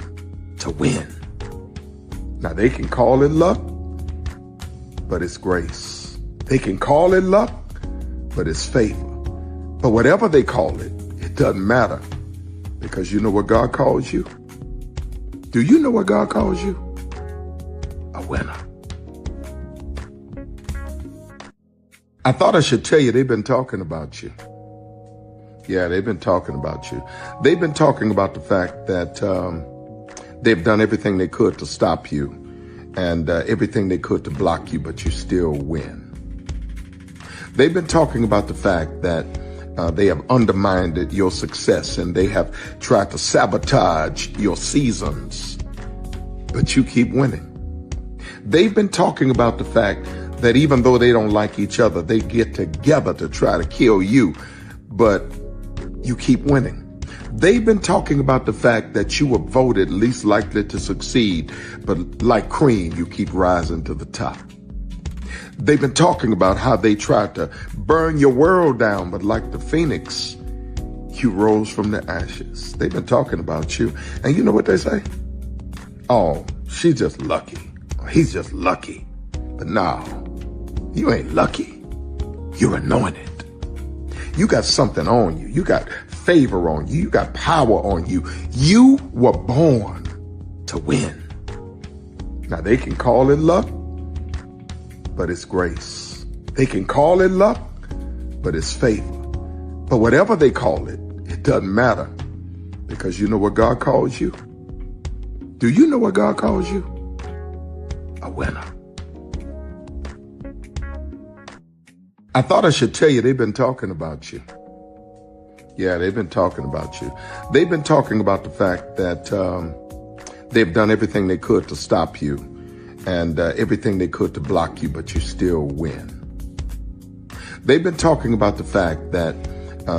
to win. Now they can call it luck, but it's grace. They can call it luck, but it's favor. But whatever they call it, it doesn't matter, because you know what God calls you? Do you know what God calls you? A winner. I thought I should tell you they've been talking about you. Yeah, they've been talking about you. They've been talking about the fact that they've done everything they could to stop you and everything they could to block you, but you still win. They've been talking about the fact that they have undermined your success and they have tried to sabotage your seasons, but you keep winning. They've been talking about the fact that even though they don't like each other, they get together to try to kill you, but you keep winning. They've been talking about the fact that you were voted least likely to succeed, but like cream, you keep rising to the top. They've been talking about how they tried to burn your world down, but like the phoenix, you rose from the ashes. They've been talking about you. And you know what they say? Oh, she's just lucky. He's just lucky. But no, you ain't lucky. You're anointed. You got something on you. You got favor on you. You got power on you. You were born to win. Now they can call it luck, but it's grace. They can call it luck, but it's favor. But whatever they call it, it doesn't matter, because you know what God calls you? Do you know what God calls you? A winner. I thought I should tell you they've been talking about you. Yeah, they've been talking about you. They've been talking about the fact that they've done everything they could to stop you and everything they could to block you, but you still win. They've been talking about the fact that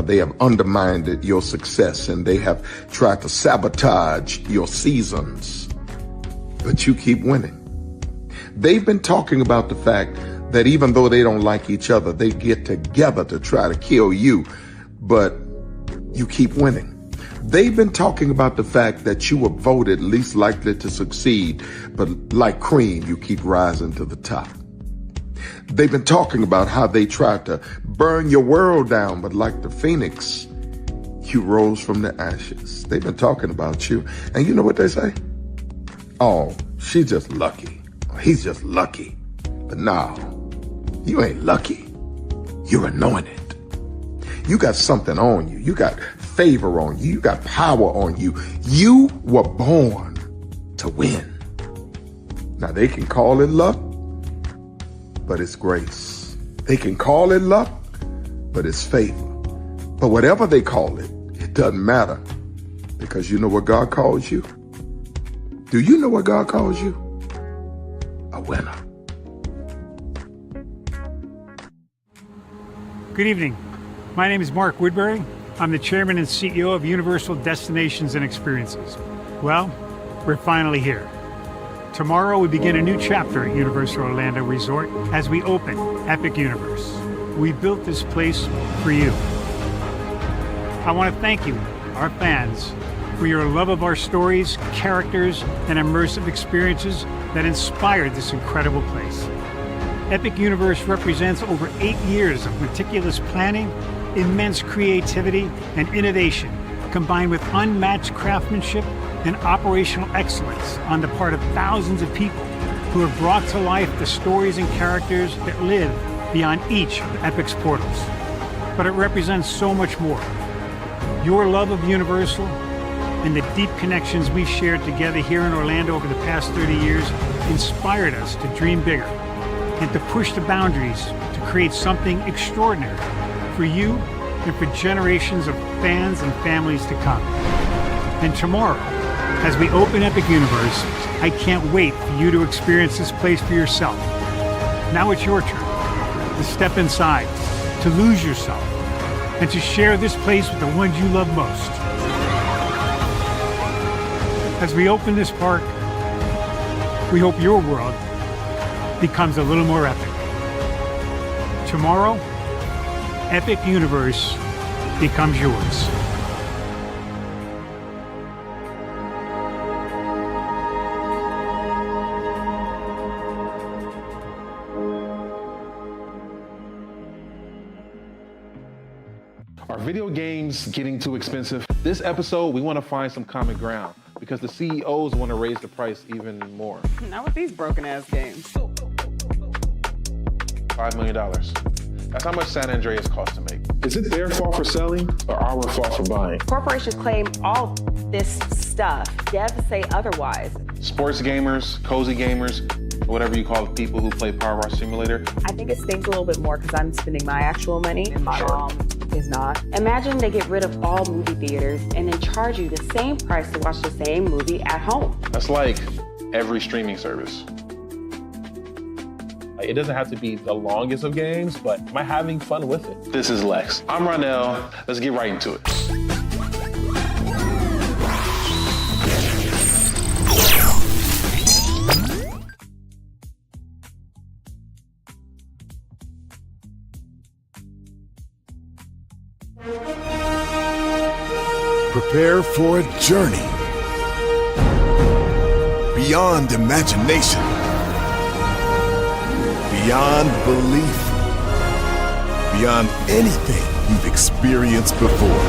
they have undermined your success and they have tried to sabotage your seasons, but you keep winning. They've been talking about the fact that even though they don't like each other, they get together to try to kill you, but you keep winning. They've been talking about the fact that you were voted least likely to succeed, but like cream, you keep rising to the top. They've been talking about how they tried to burn your world down, but like the phoenix, you rose from the ashes. They've been talking about you. And you know what they say? Oh, she's just lucky. He's just lucky. But no, you ain't lucky. You're anointed. You got something on you. You got favor on you. You got power on you. You were born to win. Now they can call it luck, but it's grace. They can call it luck, but it's favor. But whatever they call it, it doesn't matter, because you know what God calls you? Do you know what God calls you? A winner. Good evening. My name is Mark Woodbury. I'm the chairman and CEO of Universal Destinations and Experiences. Well, we're finally here. Tomorrow we begin a new chapter at Universal Orlando Resort as we open Epic Universe. We built this place for you. I want to thank you, our fans, for your love of our stories, characters, and immersive experiences that inspired this incredible place. Epic Universe represents over 8 years of meticulous planning, immense creativity, and innovation, combined with unmatched craftsmanship and operational excellence on the part of thousands of people who have brought to life the stories and characters that live beyond each of Epic's portals. But it represents so much more. Your love of Universal and the deep connections we've shared together here in Orlando over the past 30 years inspired us to dream bigger and to push the boundaries to create something extraordinary for you and for generations of fans and families to come. And tomorrow, as we open Epic Universe, I can't wait for you to experience this place for yourself. Now it's your turn to step inside, to lose yourself, and to share this place with the ones you love most. As we open this park, we hope your world becomes a little more epic. Tomorrow, Epic Universe becomes yours. Are video games getting too expensive? This episode, we want to find some common ground because the CEOs want to raise the price even more. Not with these broken ass games. $5 million. That's how much San Andreas costs to make. Is it their fault for selling or our fault for buying? Corporations claim all this stuff. Devs say otherwise. Sports gamers, cozy gamers, whatever you call the people who play Power Wash Simulator. I think it stings a little bit more because I'm spending my actual money and my mom is not. Imagine they get rid of all movie theaters and then charge you the same price to watch the same movie at home. That's like every streaming service. It doesn't have to be the longest of games, but am I having fun with it? This is Lex. I'm Ronell. Let's get right into it. Prepare for a journey beyond imagination, beyond belief, beyond anything you've experienced before.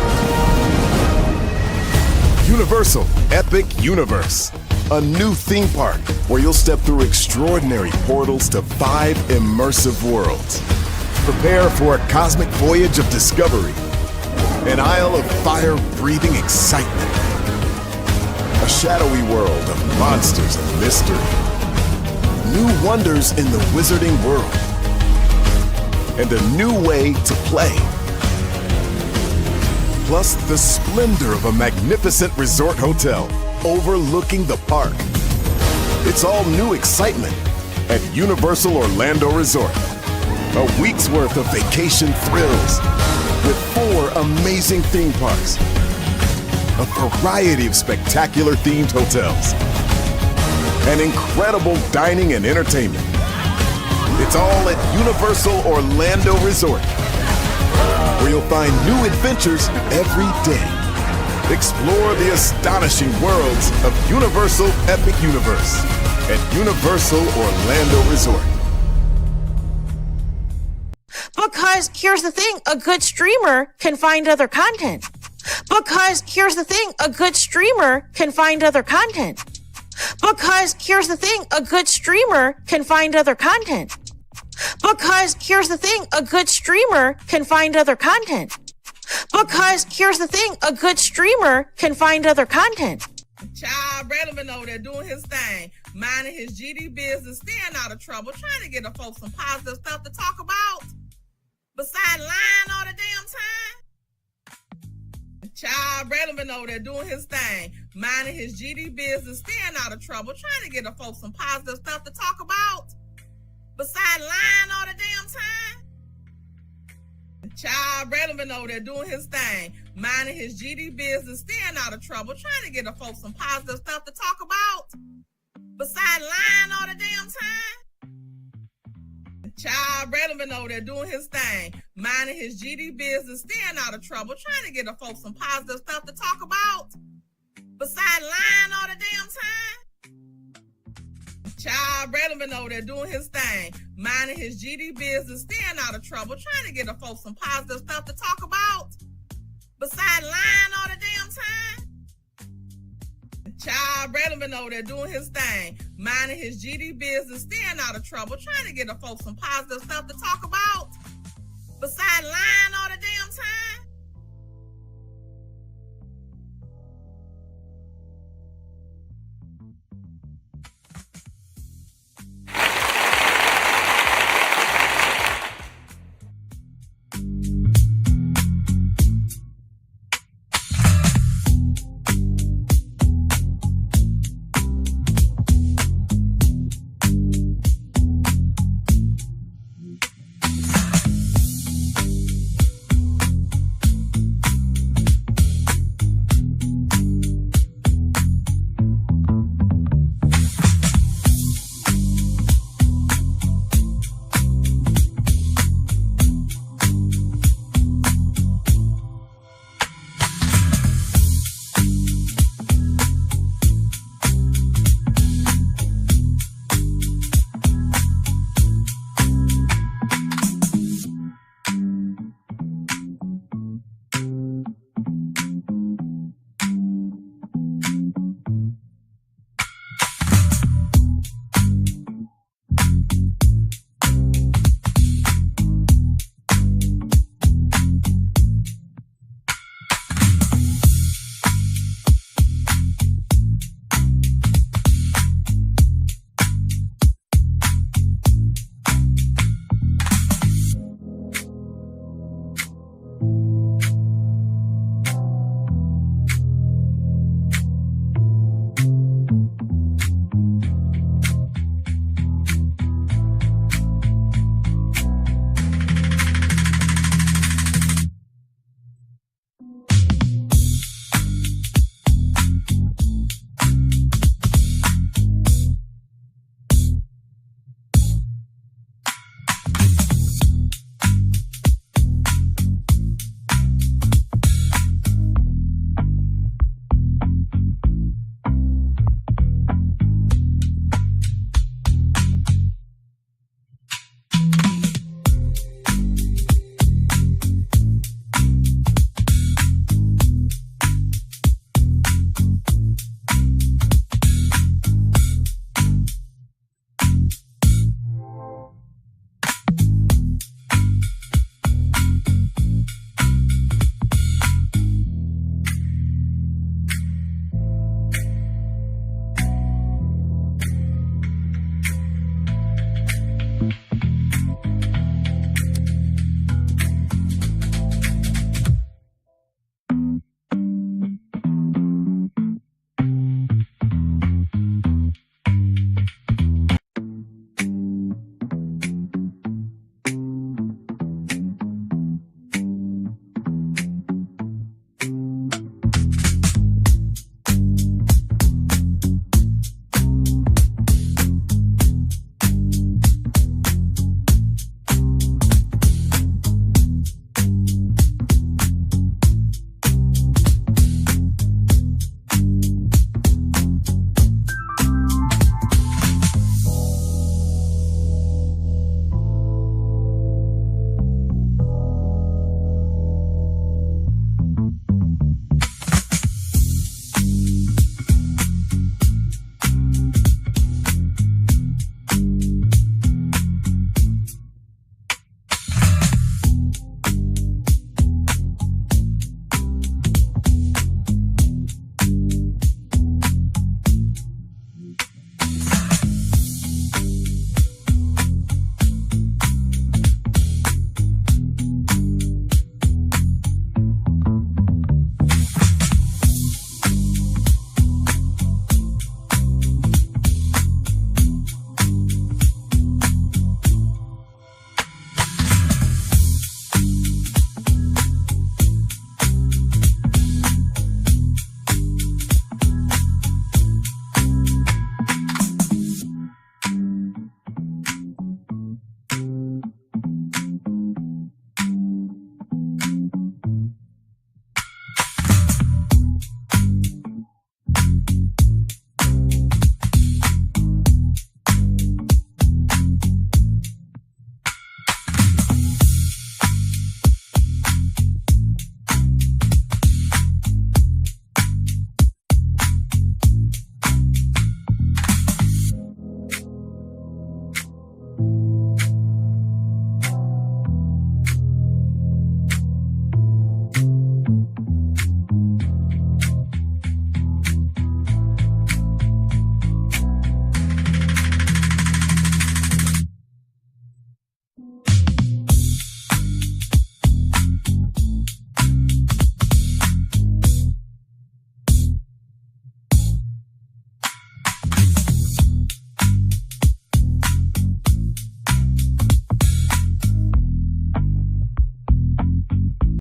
Universal Epic Universe, a new theme park where you'll step through extraordinary portals to 5 immersive worlds. Prepare for a cosmic voyage of discovery, an isle of fire-breathing excitement, a shadowy world of monsters and mystery, new wonders in the wizarding world, and a new way to play. Plus the splendor of a magnificent resort hotel overlooking the park. It's all new excitement at Universal Orlando Resort. A week's worth of vacation thrills with 4 amazing theme parks, a variety of spectacular themed hotels, and incredible dining and entertainment. It's all at Universal Orlando Resort, where you'll find new adventures every day. Explore the astonishing worlds of Universal Epic Universe at Universal Orlando Resort. Because here's the thing, a good streamer can find other content. Because here's the thing, a good streamer can find other content. Because here's the thing, a good streamer can find other content. Because here's the thing, a good streamer can find other content. Because here's the thing, a good streamer can find other content. Child, Braylon been over there doing his thing, minding his GD business, staying out of trouble, trying to get the folks some positive stuff to talk about. Besides lying all the damn time. Child, Braylon been over there doing his thing, minding his GD business, staying out of trouble, trying to get the folks some positive stuff to talk about. Besides lying all the damn time. Child, Braylon been over there doing his thing, minding his GD business, staying out of trouble, trying to get the folks some positive stuff to talk about. Besides lying all the damn time. Child, Braylon been over there doing his thing, minding his GD business, staying out of trouble, trying to get the folks some positive stuff to talk about. Besides lying all the damn time. Child, Braylon been over there doing his thing, minding his GD business, staying out of trouble, trying to get the folks some positive stuff to talk about. Besides lying all the damn time. Child, Braylon been over there doing his thing, minding his GD business, staying out of trouble, trying to get the folks some positive stuff to talk about. Besides lying all the